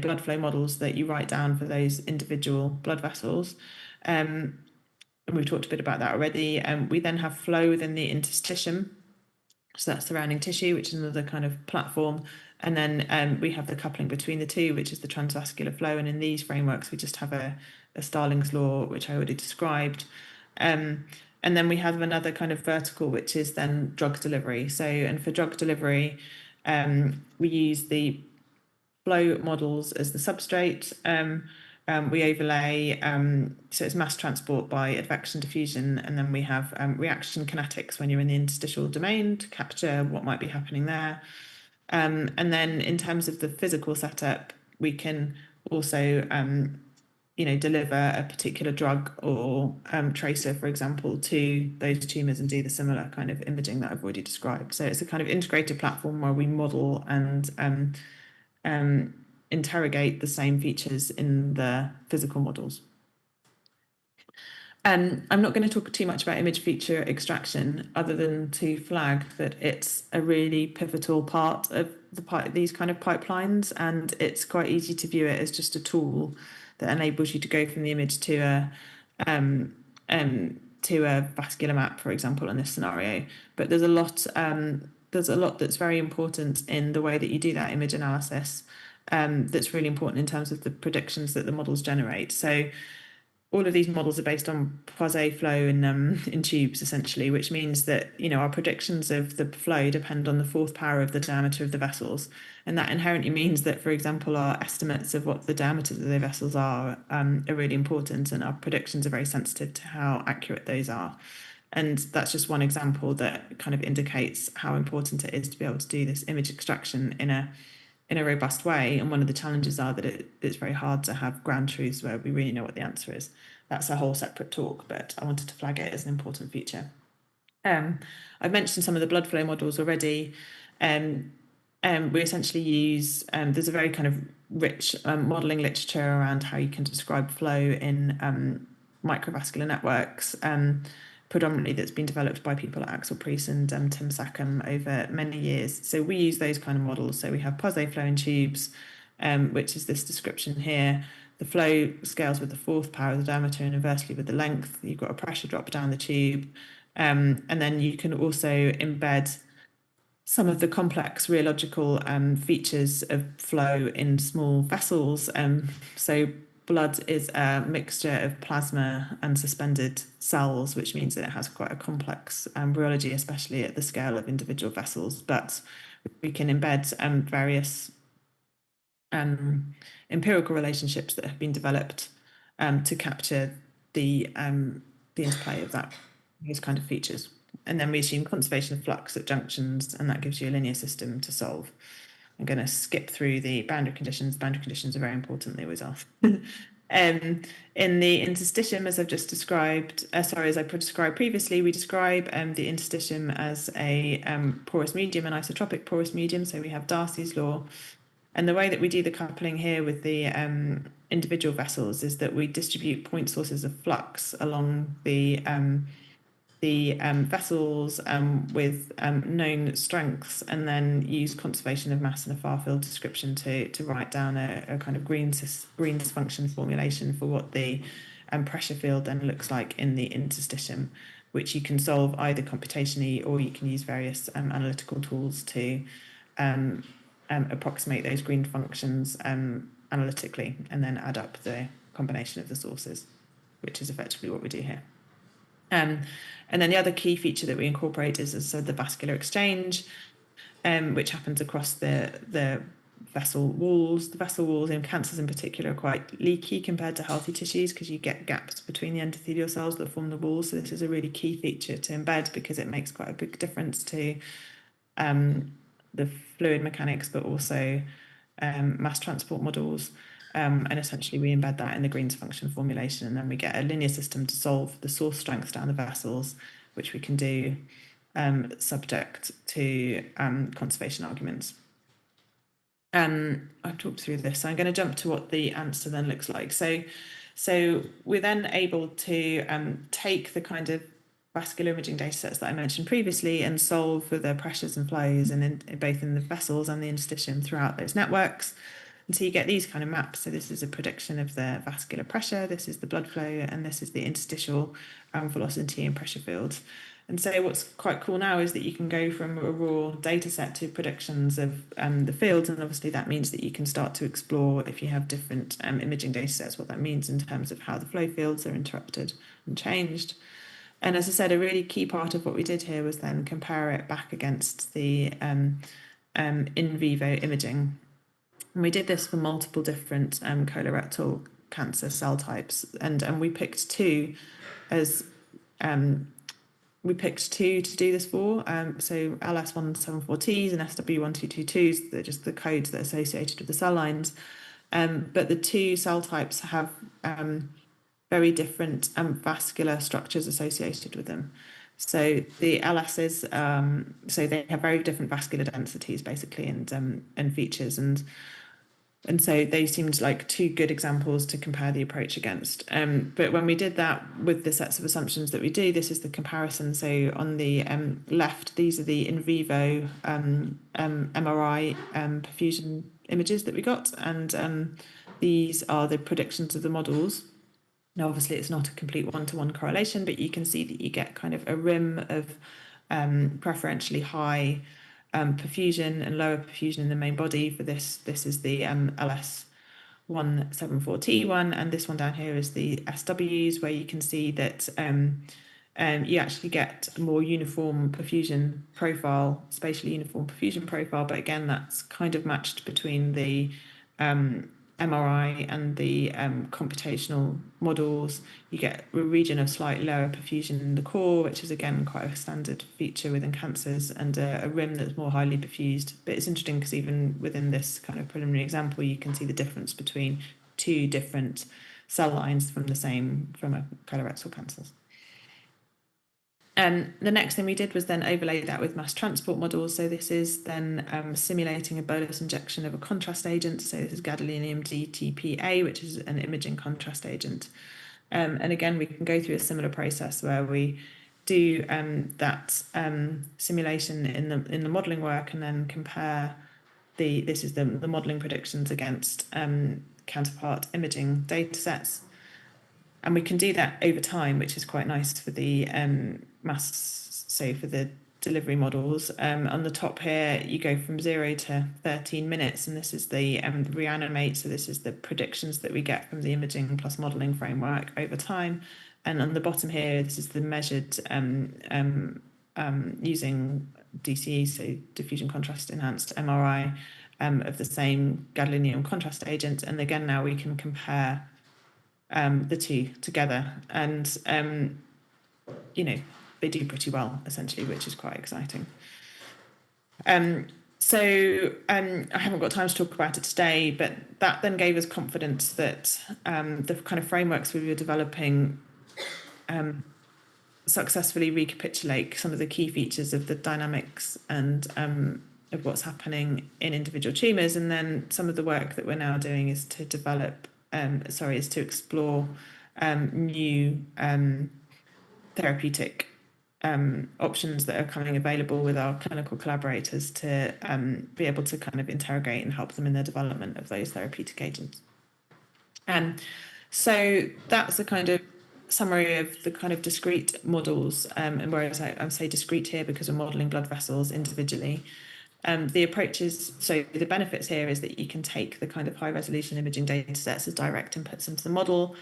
blood flow models that you write down for those individual blood vessels. And we've talked a bit about that already. We then have flow within the interstitium. So that's surrounding tissue, which is another kind of platform. And then we have the coupling between the two, which is the transvascular flow. And in these frameworks, we just have a Starling's law, which I already described. And then we have another kind of vertical, which is then drug delivery. So, and for drug delivery, we use the flow models as the substrate. We overlay, so it's mass transport by advection diffusion, and then we have reaction kinetics when you're in the interstitial domain to capture what might be happening there. And then in terms of the physical setup, we can also deliver a particular drug or tracer, for example, to those tumours and do the similar kind of imaging that I've already described. So it's a kind of integrated platform where we model and interrogate the same features in the physical models. I'm not going to talk too much about image feature extraction, other than to flag that it's a really pivotal part of these kind of pipelines, and it's quite easy to view it as just a tool that enables you to go from the image to a vascular map, for example, in this scenario. But there's a lot that's very important in the way that you do that image analysis. That's really important in terms of the predictions that the models generate. So all of these models are based on Poisson flow in tubes, essentially, which means that our predictions of the flow depend on the fourth power of the diameter of the vessels, and that inherently means that, for example, our estimates of what the diameters of the vessels are really important, and our predictions are very sensitive to how accurate those are. And that's just one example that kind of indicates how important it is to be able to do this image extraction in a robust way. And one of the challenges are that it's very hard to have ground truths where we really know what the answer is. That's a whole separate talk, but I wanted to flag it as an important feature. I've mentioned some of the blood flow models already. We essentially use, there's a very kind of rich modelling literature around how you can describe flow in microvascular networks, predominantly that's been developed by people at Axel Priest and Tim Sackham over many years. So we use those kind of models. So we have Poisson flow in tubes, which is this description here. The flow scales with the fourth power of the diameter and inversely with the length. You've got a pressure drop down the tube. And then you can also embed some of the complex rheological features of flow in small vessels. So blood is a mixture of plasma and suspended cells, which means that it has quite a complex rheology, especially at the scale of individual vessels. But we can embed various empirical relationships that have been developed to capture the interplay of those kind of features. And then we assume conservation of flux at junctions, and that gives you a linear system to solve. I'm going to skip through the boundary conditions. Boundary conditions are very important, they always are. In the interstitium, as I've just described, as I described previously, we describe the interstitium as a porous medium, an isotropic porous medium. So we have Darcy's law. And the way that we do the coupling here with the individual vessels is that we distribute point sources of flux along the vessels with known strengths, and then use conservation of mass and a far field description to write down a kind of Green's function formulation for what the pressure field then looks like in the interstitium, which you can solve either computationally or you can use various analytical tools to approximate those Green functions analytically, and then add up the combination of the sources, which is effectively what we do here. And then the other key feature that we incorporate is the vascular exchange, which happens across the vessel walls. The vessel walls in cancers in particular are quite leaky compared to healthy tissues because you get gaps between the endothelial cells that form the wall. So this is a really key feature to embed because it makes quite a big difference to the fluid mechanics, but also mass transport models. And essentially we embed that in the Green's function formulation, and then we get a linear system to solve the source strengths down the vessels, which we can do subject to conservation arguments. I've talked through this, so I'm going to jump to what the answer then looks like. So we're then able to take the kind of vascular imaging data sets that I mentioned previously and solve for the pressures and flows and both in the vessels and the interstitium throughout those networks. And so you get these kind of maps. So this is a prediction of the vascular pressure, this is the blood flow, and this is the interstitial velocity and pressure fields. And so what's quite cool now is that you can go from a raw data set to predictions of the fields, and obviously that means that you can start to explore, if you have different imaging data sets, what that means in terms of how the flow fields are interrupted and changed. And as I said, a really key part of what we did here was then compare it back against the in vivo imaging. And we did this for multiple different colorectal cancer cell types, and we picked two as to do this for. So LS174Ts and SW1222s, they're just the codes that are associated with the cell lines. But the two cell types have very different vascular structures associated with them. So the LSs, so they have very different vascular densities basically and features, and so they seemed like two good examples to compare the approach against. But when we did that with the sets of assumptions that we do, this is the comparison. So on the left, these are the in vivo MRI perfusion images that we got, and these are the predictions of the models. Now, obviously, it's not a complete one-to-one correlation, but you can see that you get kind of a rim of preferentially high perfusion and lower perfusion in the main body for this. This is the LS174T one, and this one down here is the SWs, where you can see that you actually get a more uniform perfusion profile, spatially uniform perfusion profile, but again, that's kind of matched between the MRI and the computational models. You get a region of slightly lower perfusion in the core, which is again quite a standard feature within cancers, and a rim that's more highly perfused. But it's interesting because even within this kind of preliminary example, you can see the difference between two different cell lines from a colorectal cancers. The next thing we did was then overlay that with mass transport models. So this is then simulating a bolus injection of a contrast agent. So this is gadolinium DTPA, which is an imaging contrast agent. And again, we can go through a similar process where we do that simulation in the modelling work, and then compare this is the modelling predictions against counterpart imaging data sets. And we can do that over time, which is quite nice for the for the delivery models. On the top here, you go from 0 to 13 minutes, and this is the reanimate. So this is the predictions that we get from the imaging plus modeling framework over time. And on the bottom here, this is the measured using DCE, so diffusion contrast enhanced MRI of the same gadolinium contrast agent. And again, now we can compare the two together, and they do pretty well essentially, which is quite exciting. So I haven't got time to talk about it today, but that then gave us confidence that the kind of frameworks we were developing successfully recapitulate some of the key features of the dynamics and of what's happening in individual tumours. And then some of the work that we're now doing is to develop is to explore new therapeutic options that are coming available with our clinical collaborators to be able to kind of interrogate and help them in their development of those therapeutic agents. So that's a kind of summary of the kind of discrete models, and whereas I say discrete here because we're modelling blood vessels individually. The approaches, so the benefits here is that you can take the kind of high resolution imaging data sets as direct inputs into the model.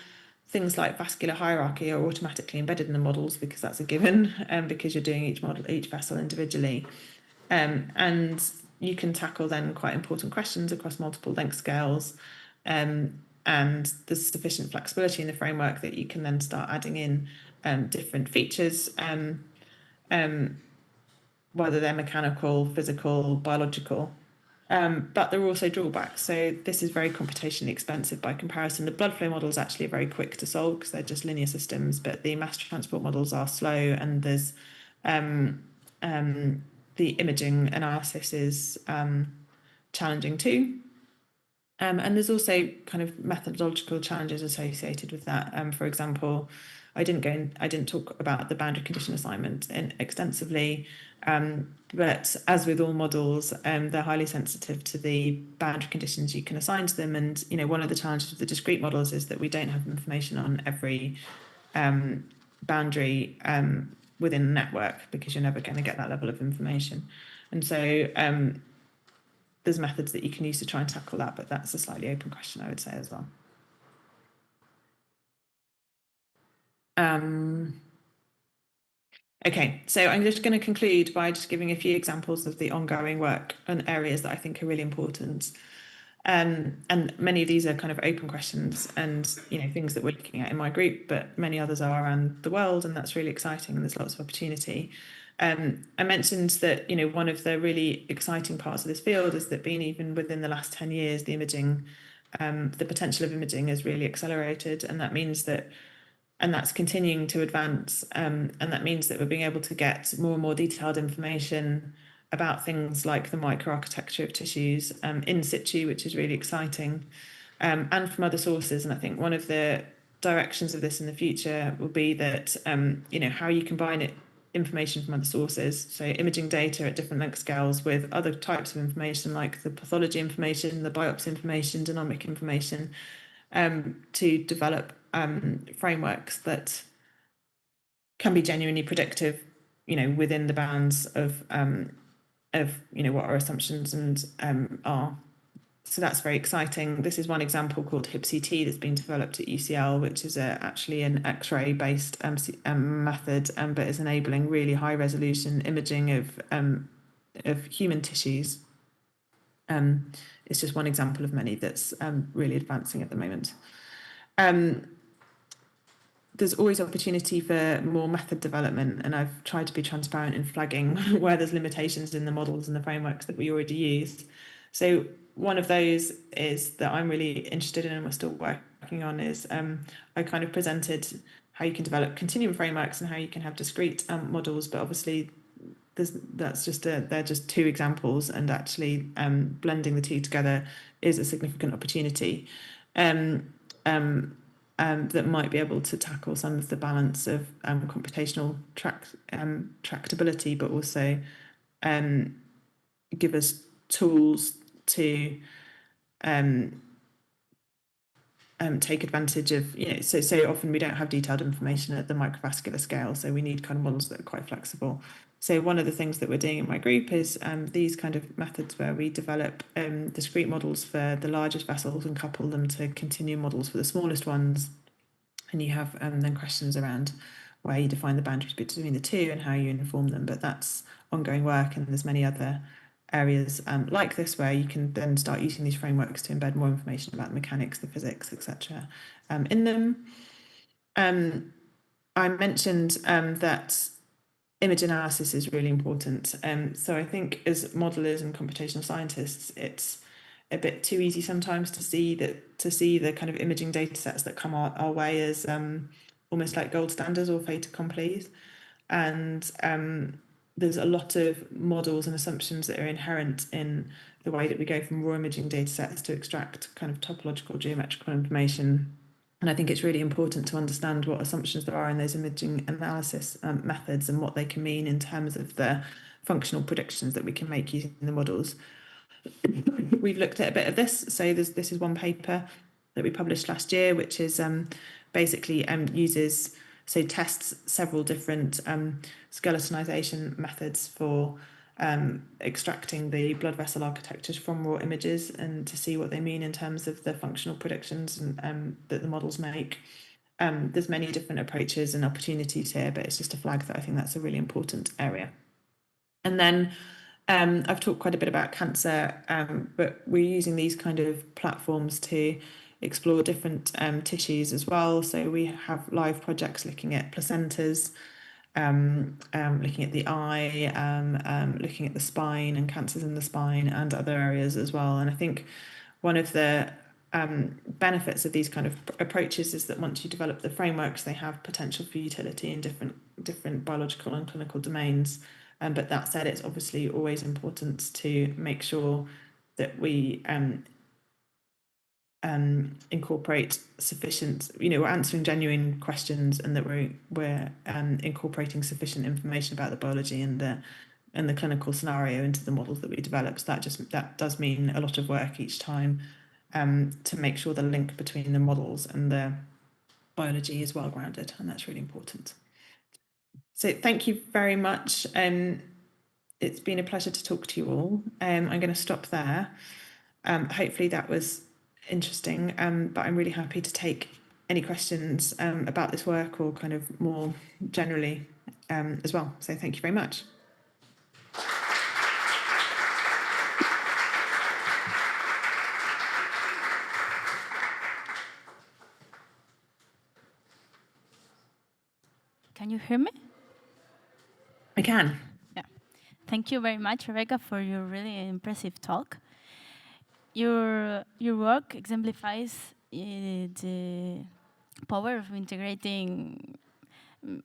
Things like vascular hierarchy are automatically embedded in the models because that's a given, because you're doing each vessel individually. And you can tackle then quite important questions across multiple length scales, and there's sufficient flexibility in the framework that you can then start adding in different features, whether they're mechanical, physical, biological. But there are also drawbacks. So this is very computationally expensive by comparison. The blood flow models actually are very quick to solve because they're just linear systems, but the mass transport models are slow, and there's the imaging analysis is challenging too. And there's also kind of methodological challenges associated with that. For example, I didn't talk about the boundary condition assignment extensively, but as with all models, they're highly sensitive to the boundary conditions you can assign to them. And one of the challenges with the discrete models is that we don't have information on every boundary within a network, because you're never going to get that level of information. And so there's methods that you can use to try and tackle that, but that's a slightly open question, I would say, as well. Okay, so I'm just going to conclude by just giving a few examples of the ongoing work and areas that I think are really important. And many of these are kind of open questions and things that we're looking at in my group, but many others are around the world, and that's really exciting, and there's lots of opportunity. I mentioned that one of the really exciting parts of this field is that even within the last 10 years, the imaging, the potential of imaging has really accelerated, and that means that, and that's continuing to advance, and that means that we're being able to get more and more detailed information about things like the microarchitecture of tissues in situ, which is really exciting, and from other sources. And I think one of the directions of this in the future will be that how you combine information from other sources, so imaging data at different length scales with other types of information like the pathology information, the biopsy information, genomic information, to develop frameworks that can be genuinely predictive, within the bounds of what our assumptions and are. So that's very exciting. This is one example called HIP-CT that's been developed at UCL, which is actually an X-ray based method, but is enabling really high resolution imaging of human tissues. It's just one example of many that's really advancing at the moment. There's always opportunity for more method development, and I've tried to be transparent in flagging where there's limitations in the models and the frameworks that we already use. So one of those is that I'm really interested in and we're still working on is I kind of presented how you can develop continuum frameworks and how you can have discrete models, but obviously they're just two examples, and actually blending the two together is a significant opportunity that might be able to tackle some of the balance of computational tractability, but also give us tools to take advantage of, so often we don't have detailed information at the microvascular scale, so we need kind of models that are quite flexible. So one of the things that we're doing in my group is these kind of methods where we develop discrete models for the largest vessels and couple them to continuum models for the smallest ones. And you have then questions around where you define the boundaries between the two and how you inform them. But that's ongoing work, and there's many other areas like this where you can then start using these frameworks to embed more information about the mechanics, the physics, etc. in them. I mentioned that image analysis is really important. So I think as modelers and computational scientists, it's a bit too easy sometimes to see the kind of imaging data sets that come our way as almost like gold standards or fait accompli. And there's a lot of models and assumptions that are inherent in the way that we go from raw imaging data sets to extract kind of topological geometrical information. And I think it's really important to understand what assumptions there are in those imaging analysis methods and what they can mean in terms of the functional predictions that we can make using the models. We've looked at a bit of this. So this is one paper that we published last year, which is basically tests several different skeletonization methods for extracting the blood vessel architectures from raw images and to see what they mean in terms of the functional predictions and that the models make. There's many different approaches and opportunities here, but it's just a flag that I think that's a really important area. And then I've talked quite a bit about cancer, but we're using these kind of platforms to explore different tissues as well. So we have live projects looking at placentas, looking at the eye, looking at the spine and cancers in the spine and other areas as well. And I think one of the benefits of these kind of approaches is that once you develop the frameworks, they have potential for utility in different biological and clinical domains. But that said, it's obviously always important to make sure that we incorporate sufficient, we're answering genuine questions, and that we're incorporating sufficient information about the biology and the clinical scenario into the models that we develop. So that does mean a lot of work each time to make sure the link between the models and the biology is well grounded, and that's really important. So thank you very much. It's been a pleasure to talk to you all. I'm going to stop there. Hopefully that was interesting, but I'm really happy to take any questions about this work or kind of more generally as well. So thank you very much. Can you hear me? I can. Yeah. Thank you very much, Rebecca, for your really impressive talk. Your work exemplifies the power of integrating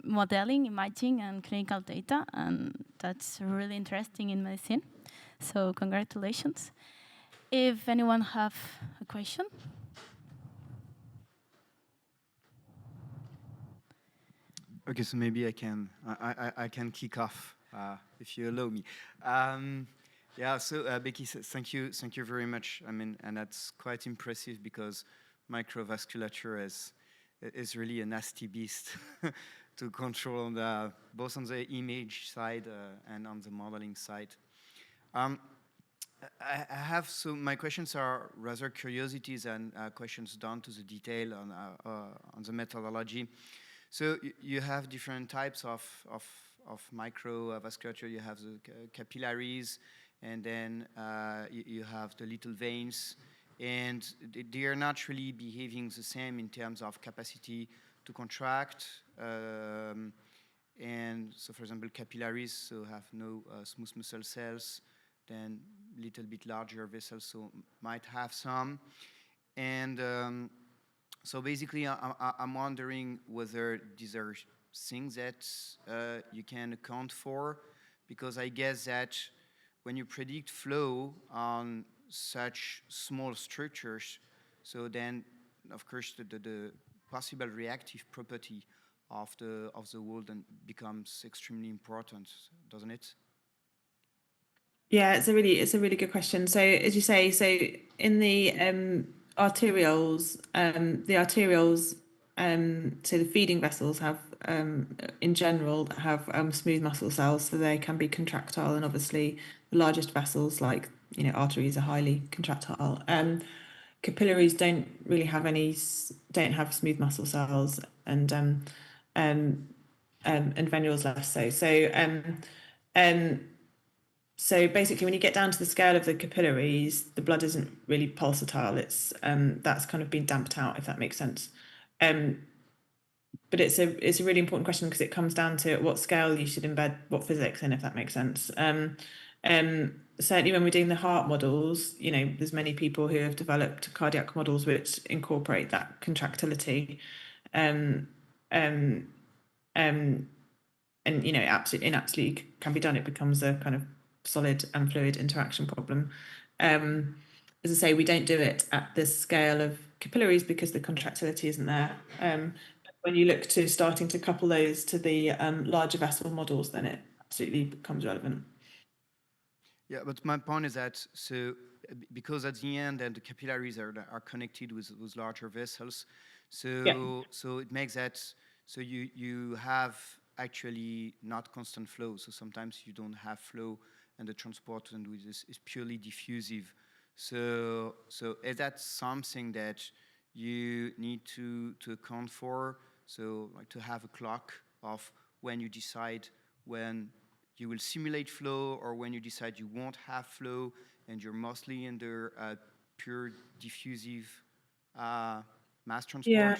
modeling, imaging, and clinical data, and that's really interesting in medicine. So congratulations. If anyone have a question? Okay, so maybe I can kick off if you allow me. Yeah, so Becky, thank you very much. I mean, and that's quite impressive because microvasculature is really a nasty beast to control both on the image side and on the modeling side. I have, so my questions are rather curiosities and questions down to the detail on the methodology. So you have different types of microvasculature. You have the capillaries, and then you have the little veins, and they are not really behaving the same in terms of capacity to contract. And so, for example, capillaries so have no smooth muscle cells, then little bit larger vessels, so might have some. And so basically, I'm wondering whether these are things that you can account for, because I guess that when you predict flow on such small structures, so then, of course, the possible reactive property of the wall then becomes extremely important, doesn't it? Yeah, it's a really good question. So as you say, so in the arterioles, so the feeding vessels have, in general, have smooth muscle cells, so they can be contractile, and obviously the largest vessels, like arteries, are highly contractile. Capillaries don't really have don't have smooth muscle cells, and venules less so. So basically, when you get down to the scale of the capillaries, the blood isn't really pulsatile. It's that's kind of been damped out, if that makes sense. But it's a really important question, because it comes down to at what scale you should embed what physics in, if that makes sense. Certainly when we're doing the heart models, there's many people who have developed cardiac models which incorporate that contractility. And absolutely can be done. It becomes a kind of solid and fluid interaction problem. As I say, we don't do it at this scale of capillaries because the contractility isn't there. When you look to starting to couple those to the larger vessel models, then it absolutely becomes relevant. Yeah, but my point is that, so because at the end, and the capillaries are connected with larger vessels, so it makes that, so you have actually not constant flow. So sometimes you don't have flow, and the transport and is purely diffusive. So is that something that you need to account for? So like to have a clock of when you decide when you will simulate flow, or when you decide you won't have flow and you're mostly under pure diffusive mass transport?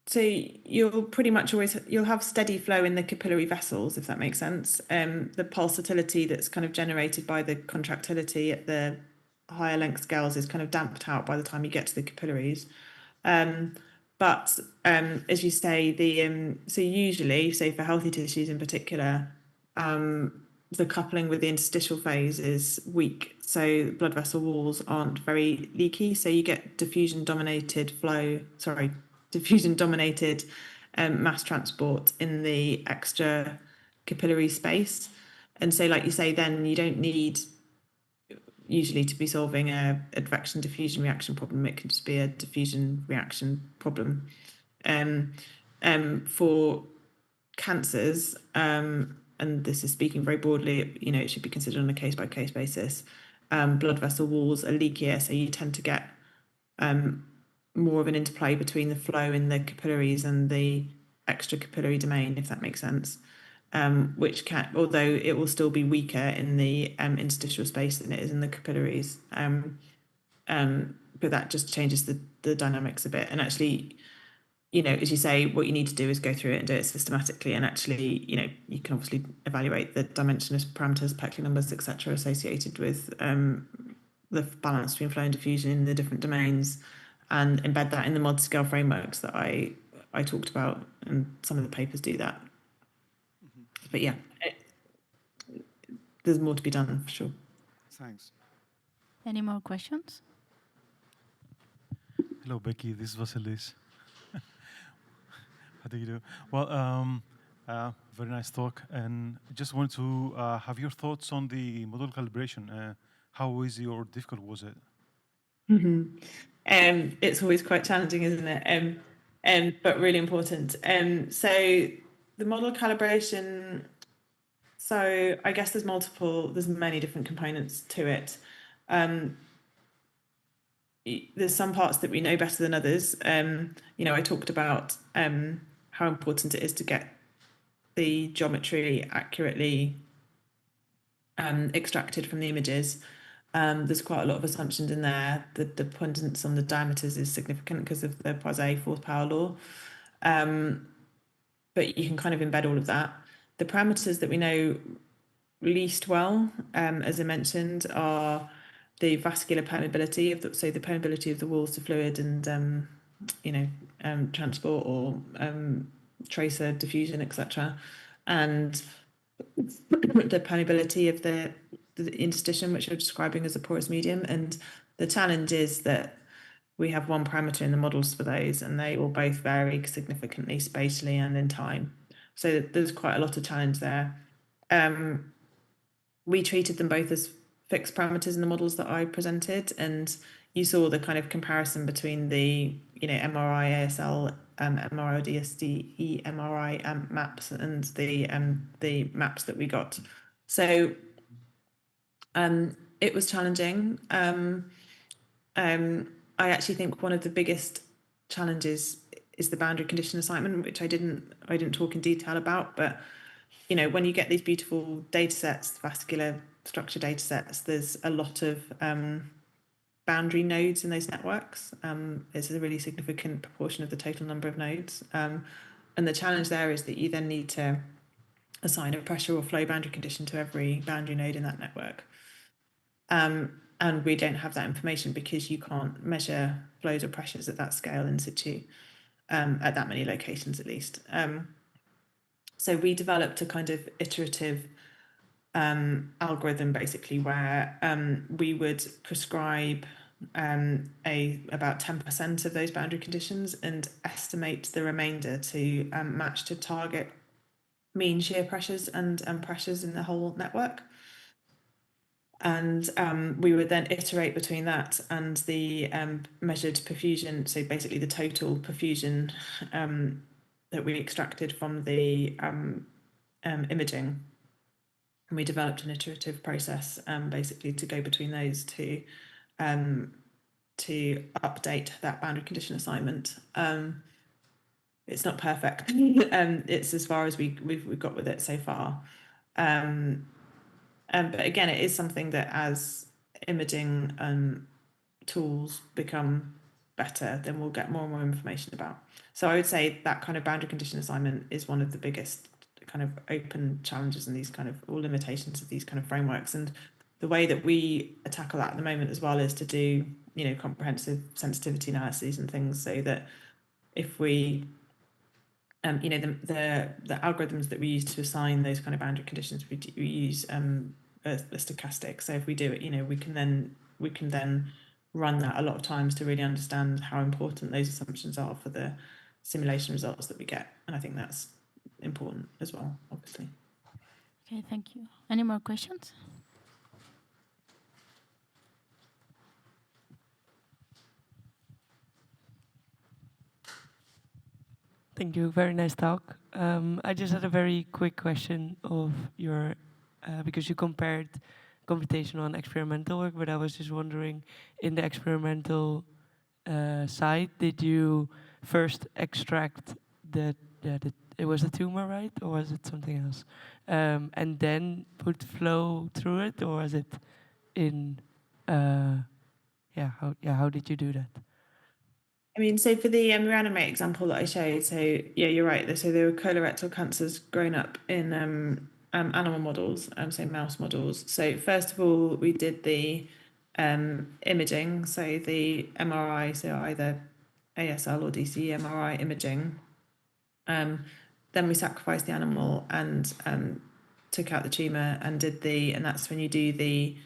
So you'll pretty much always you'll have steady flow in the capillary vessels, if that makes sense. The pulsatility that's kind of generated by the contractility at the higher length scales is kind of damped out by the time you get to the capillaries. But as you say, so usually, say for healthy tissues in particular, the coupling with the interstitial phase is weak. So blood vessel walls aren't very leaky. So you get diffusion dominated mass transport in the extra capillary space. And so, like you say, then you don't need usually to be solving a advection diffusion reaction problem. It can just be a diffusion reaction problem. For cancers, and this is speaking very broadly, it should be considered on a case-by-case basis. Blood vessel walls are leakier, so you tend to get more of an interplay between the flow in the capillaries and the extra capillary domain, if that makes sense. Which can, although it will still be weaker in the interstitial space than it is in the capillaries. But that just changes the dynamics a bit. And actually, as you say, what you need to do is go through it and do it systematically. And actually, you can obviously evaluate the dimensionless parameters, Peckley numbers, etc., associated with the balance between flow and diffusion in the different domains, and embed that in the Multiscale frameworks that I talked about, and some of the papers do that. But yeah, there's more to be done for sure. Thanks. Any more questions? Hello, Becky. This is Vasilis. How do you do? Well, very nice talk. And I just wanted to have your thoughts on the model calibration. How easy or difficult was it? It's always quite challenging, isn't it? But really important. So the model calibration, so I guess there's many different components to it. There's some parts that we know better than others. I talked about how important it is to get the geometry accurately extracted from the images. There's quite a lot of assumptions in there. The dependence on the diameters is significant because of the Poisson fourth power law. But you can kind of embed all of that. The parameters that we know least well, as I mentioned, are the vascular permeability the permeability of the walls to fluid and transport or tracer diffusion, etc., and the permeability of the interstitium, which you're describing as a porous medium. And the challenge is that we have one parameter in the models for those, and they will both vary significantly spatially and in time. So there's quite a lot of challenge there. We treated them both as fixed parameters in the models that I presented, and you saw the kind of comparison between the MRI ASL, MRI DSD, MRI maps and the maps that we got. So it was challenging. I actually think one of the biggest challenges is the boundary condition assignment, which I didn't talk in detail about, but when you get these beautiful data sets, vascular structure data sets, there's a lot of boundary nodes in those networks. It's a really significant proportion of the total number of nodes. And the challenge there is that you then need to assign a pressure or flow boundary condition to every boundary node in that network. And we don't have that information because you can't measure flows or pressures at that scale in situ, at that many locations at least. So we developed a kind of iterative algorithm basically where we would prescribe about 10% of those boundary conditions and estimate the remainder to match to target mean shear pressures and pressures in the whole network. And we would then iterate between that and the measured perfusion, so basically the total perfusion that we extracted from the imaging. And we developed an iterative process basically to go between those to update that boundary condition assignment. it's not perfect. It's as far as we've got with it so far. But again, it is something that as imaging tools become better, then we'll get more and more information about. So I would say that kind of boundary condition assignment is one of the biggest kind of open challenges and these kind of or limitations of these kind of frameworks. And the way that we tackle that at the moment as well is to do, you know, comprehensive sensitivity analyses and things, so that if we you know, the algorithms that we use to assign those kind of boundary conditions, we use a stochastic. So if we do it, you know, we can then run that a lot of times to really understand how important those assumptions are for the simulation results that we get. And I think that's important as well, obviously. Okay, thank you. Any more questions? Thank you. Very nice talk. I just had a very quick question of your, because you compared computational and experimental work, but I was just wondering, in the experimental side, did you first extract it was a tumor, right? Or was it something else? And then put flow through it, or was it in, how did you do that? I mean, so for the reanimate example that I showed, so yeah, you're right. So there were colorectal cancers grown up in animal models, so mouse models. So first of all, we did the imaging, so the MRI, so either ASL or DC MRI imaging. Then we sacrificed the animal and took out the tumor and and that's when you do the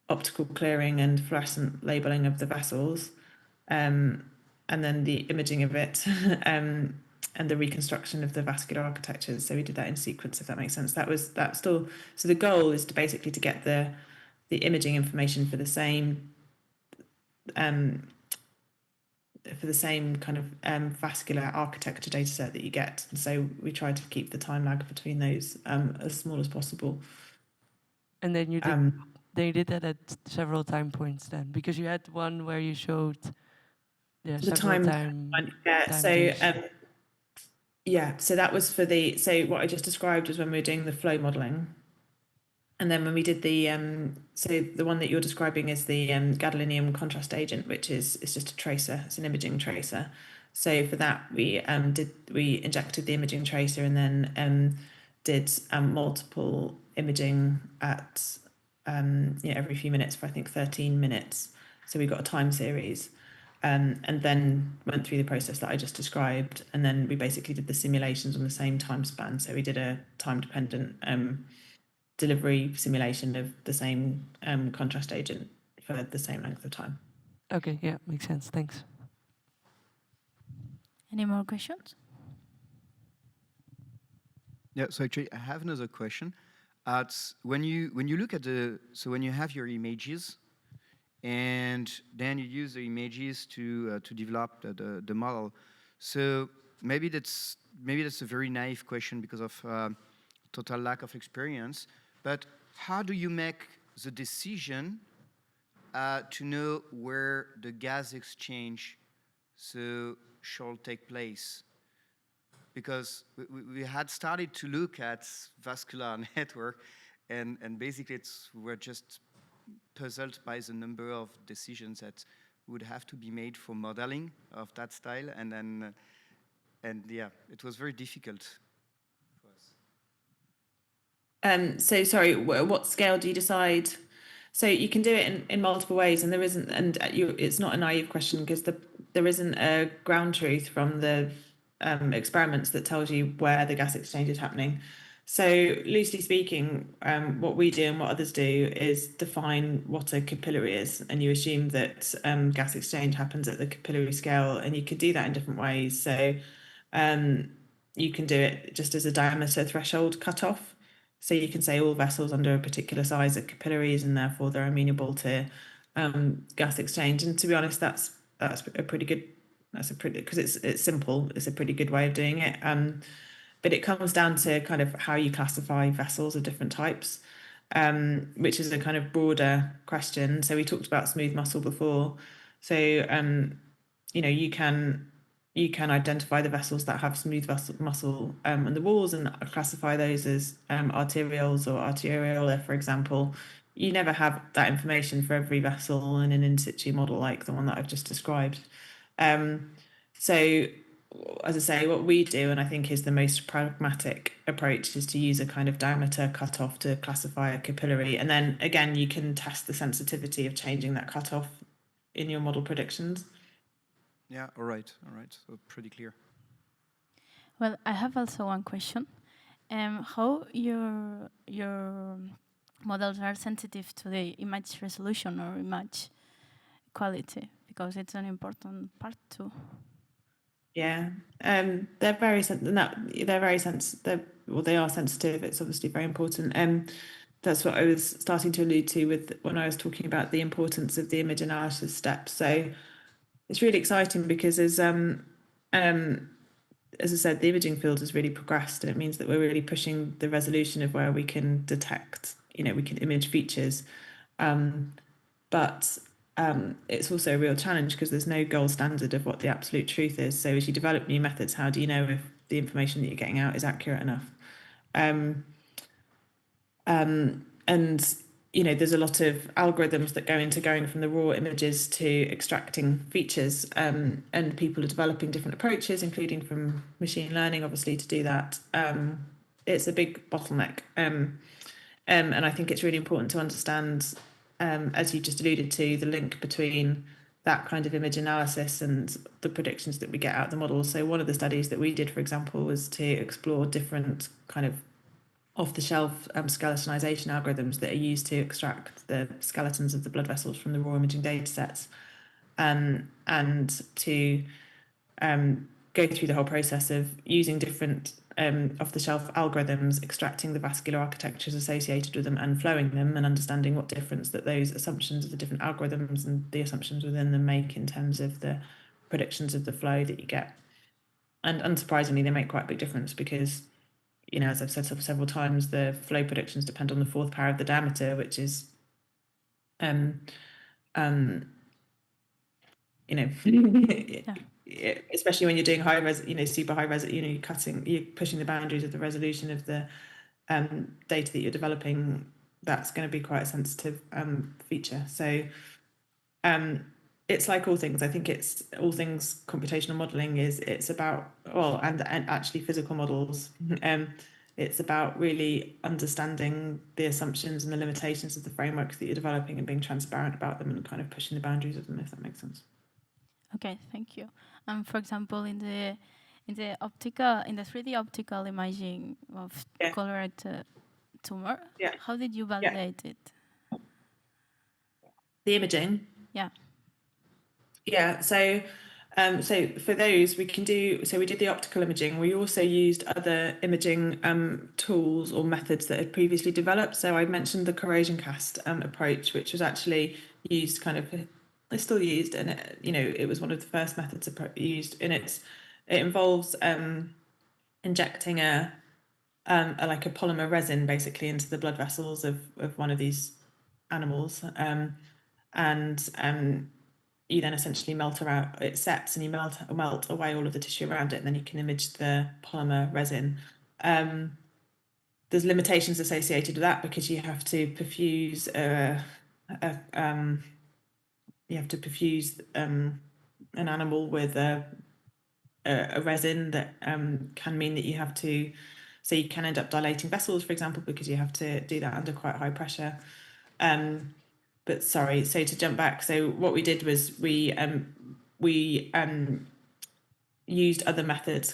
optical clearing and fluorescent labeling of the vessels. And then the imaging of it, and the reconstruction of the vascular architectures. So we did that in sequence, if that makes sense. So the goal is to basically to get the imaging information for the same kind of vascular architecture data set that you get. And so we tried to keep the time lag between those as small as possible. And then you did that at several time points then, because you had one where you showed the time. So that was for so what I just described was when we were doing the flow modeling, and then when we did the so the one that you're describing is the gadolinium contrast agent, which it's just a tracer. It's an imaging tracer. So for that we injected the imaging tracer and then did multiple imaging at every few minutes for I think 13 minutes. So we got a time series. And then went through the process that I just described, and then we basically did the simulations on the same time span. So we did a time-dependent delivery simulation of the same contrast agent for the same length of time. Okay, yeah, makes sense. Thanks. Any more questions? Yeah, so actually I have another question. When you look at when you have your images, and then you use the images to develop the model. So maybe that's a very naive question because of total lack of experience. But how do you make the decision to know where the gas exchange shall take place? Because we had started to look at vascular network, and basically we're just puzzled by the number of decisions that would have to be made for modeling of that style, and yeah, it was very difficult for us. So sorry, what scale do you decide? So you can do it in multiple ways, and it's not a naive question because there isn't a ground truth from the experiments that tells you where the gas exchange is happening. So loosely speaking, what we do and what others do is define what a capillary is, and you assume that gas exchange happens at the capillary scale, and you could do that in different ways. So you can do it just as a diameter threshold cutoff. So you can say all vessels under a particular size are capillaries, and therefore they're amenable to gas exchange. And to be honest, that's a pretty good. Because it's simple. It's a pretty good way of doing it. But it comes down to kind of how you classify vessels of different types, which is a kind of broader question. So we talked about smooth muscle before. So, you can you can identify the vessels that have smooth muscle on the walls and classify those as arterioles or arteriolar, for example. You never have that information for every vessel in an in situ model like the one that I've just described. So, as I say, what we do, and I think is the most pragmatic approach, is to use a kind of diameter cutoff to classify a capillary. And then again, you can test the sensitivity of changing that cutoff in your model predictions. Yeah, all right, so pretty clear. Well, I have also one question. How your models are sensitive to the image resolution or image quality? Because it's an important part too. Yeah, they're very sensitive. Well, they are sensitive. It's obviously very important. That's what I was starting to allude to with when I was talking about the importance of the image analysis steps. So it's really exciting because as I said, the imaging field has really progressed, and it means that we're really pushing the resolution of where we can detect, we can image features. But it's also a real challenge because there's no gold standard of what the absolute truth is. So as you develop new methods, how do you know if the information that you're getting out is accurate enough? And there's a lot of algorithms that go into going from the raw images to extracting features, and people are developing different approaches, including from machine learning, obviously, to do that. It's a big bottleneck, and I think it's really important to understand, as you just alluded to, the link between that kind of image analysis and the predictions that we get out of the model. So one of the studies that we did, for example, was to explore different kind of off-the-shelf skeletonization algorithms that are used to extract the skeletons of the blood vessels from the raw imaging data sets, and to go through the whole process of using different off-the-shelf algorithms, extracting the vascular architectures associated with them and flowing them, and understanding what difference that those assumptions of the different algorithms and the assumptions within them make in terms of the predictions of the flow that you get. And unsurprisingly, they make quite a big difference because, as I've said several times, the flow predictions depend on the fourth power of the diameter, which is, especially when you're doing high res, super high res, you're pushing the boundaries of the resolution of the data that you're developing. That's going to be quite a sensitive feature. So it's like all things. I think it's all things computational modeling it's about, and actually physical models. It's about really understanding the assumptions and the limitations of the frameworks that you're developing and being transparent about them and kind of pushing the boundaries of them, if that makes sense. Okay, thank you. For example, in the 3D optical imaging of colorectal tumor, how did you validate it? The imaging? Yeah. Yeah, so for those we did the optical imaging. We also used other imaging tools or methods that had previously developed. So I mentioned the corrosion cast approach, which was actually used it's still used, and it was one of the first methods used. And it involves injecting a polymer resin basically into the blood vessels of one of these animals, and you then essentially melt around, it sets and you melt away all of the tissue around it, and then you can image the polymer resin. There's limitations associated with that because you have to perfuse an animal with a resin that can mean that you have to, so you can end up dilating vessels, for example, because you have to do that under quite high pressure. But sorry, so to jump back, so what we did was we used other methods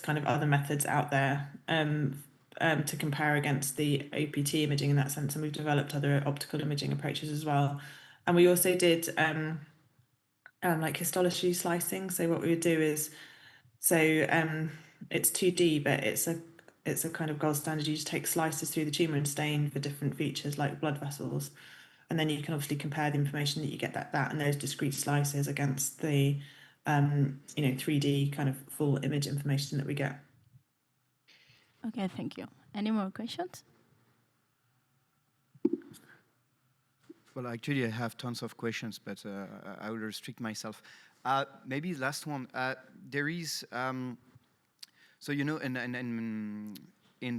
out there to compare against the OPT imaging in that sense, and we've developed other optical imaging approaches as well. And we also did like histology slicing. So what we would do is, it's 2D, but it's a kind of gold standard. You just take slices through the tumor and stain for different features like blood vessels. And then you can obviously compare the information that you get that and those discrete slices against the 3D kind of full image information that we get. Okay, thank you. Any more questions? Well, actually, I have tons of questions, but I will restrict myself. Maybe last one. There is so you know in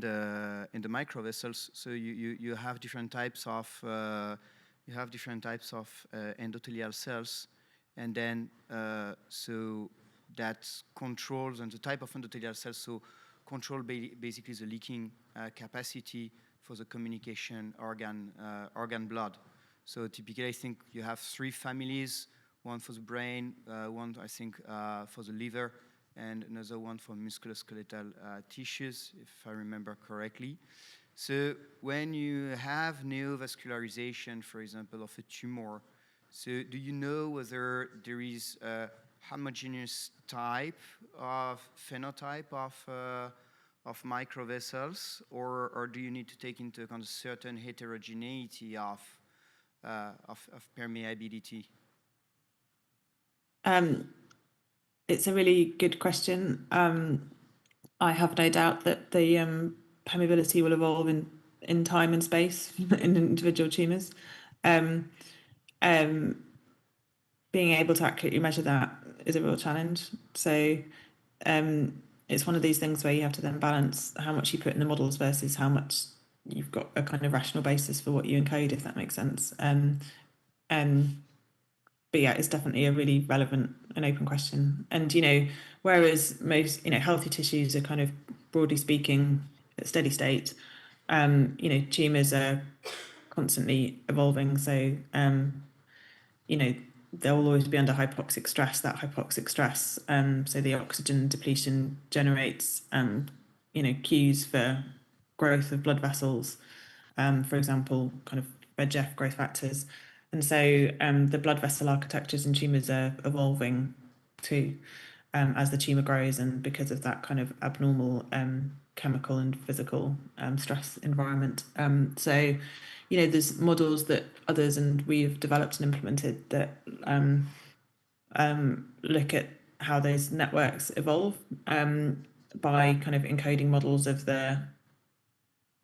the microvessels. So you have different types of endothelial cells, and then so that controls and the type of endothelial cells. So control basically the leaking capacity for the communication organ blood. So typically, I think you have 3 families: one for the brain, one I think for the liver, and another one for musculoskeletal tissues, if I remember correctly. So when you have neovascularization, for example, of a tumor, so do you know whether there is a homogeneous type of phenotype of microvessels, or do you need to take into account a certain heterogeneity of permeability? It's a really good question. I have no doubt that the permeability will evolve in time and space in individual tumours. Being able to accurately measure that is a real challenge. So it's one of these things where you have to then balance how much you put in the models versus how much you've got a kind of rational basis for what you encode, if that makes sense. But yeah, it's definitely a really relevant and open question. And, whereas most, healthy tissues are kind of, broadly speaking, at steady state, tumours are constantly evolving. So, they'll always be under hypoxic stress. That hypoxic stress, so the oxygen depletion generates, cues for growth of blood vessels, for example, kind of VEGF growth factors. And so the blood vessel architectures in tumours are evolving too, as the tumour grows, and because of that kind of abnormal chemical and physical stress environment. So, there's models that others and we've developed and implemented that look at how those networks evolve by kind of encoding models of the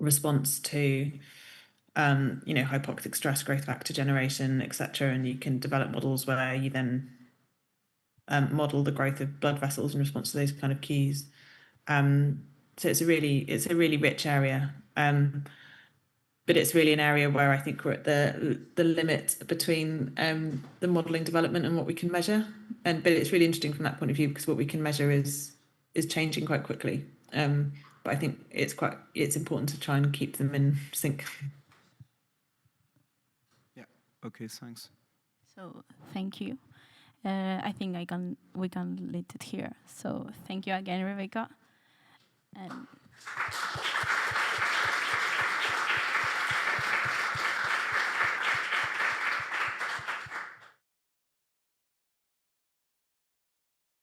response to hypoxic stress, growth factor generation, etc. And you can develop models where you then model the growth of blood vessels in response to those kind of cues. So it's a really rich area, but it's really an area where I think we're at the limit between the modeling development and what we can measure. But it's really interesting from that point of view, because what we can measure is changing quite quickly. But I think it's important to try and keep them in sync. Okay, thanks. So thank you. I think we can leave it here. So thank you again, Rebecca. And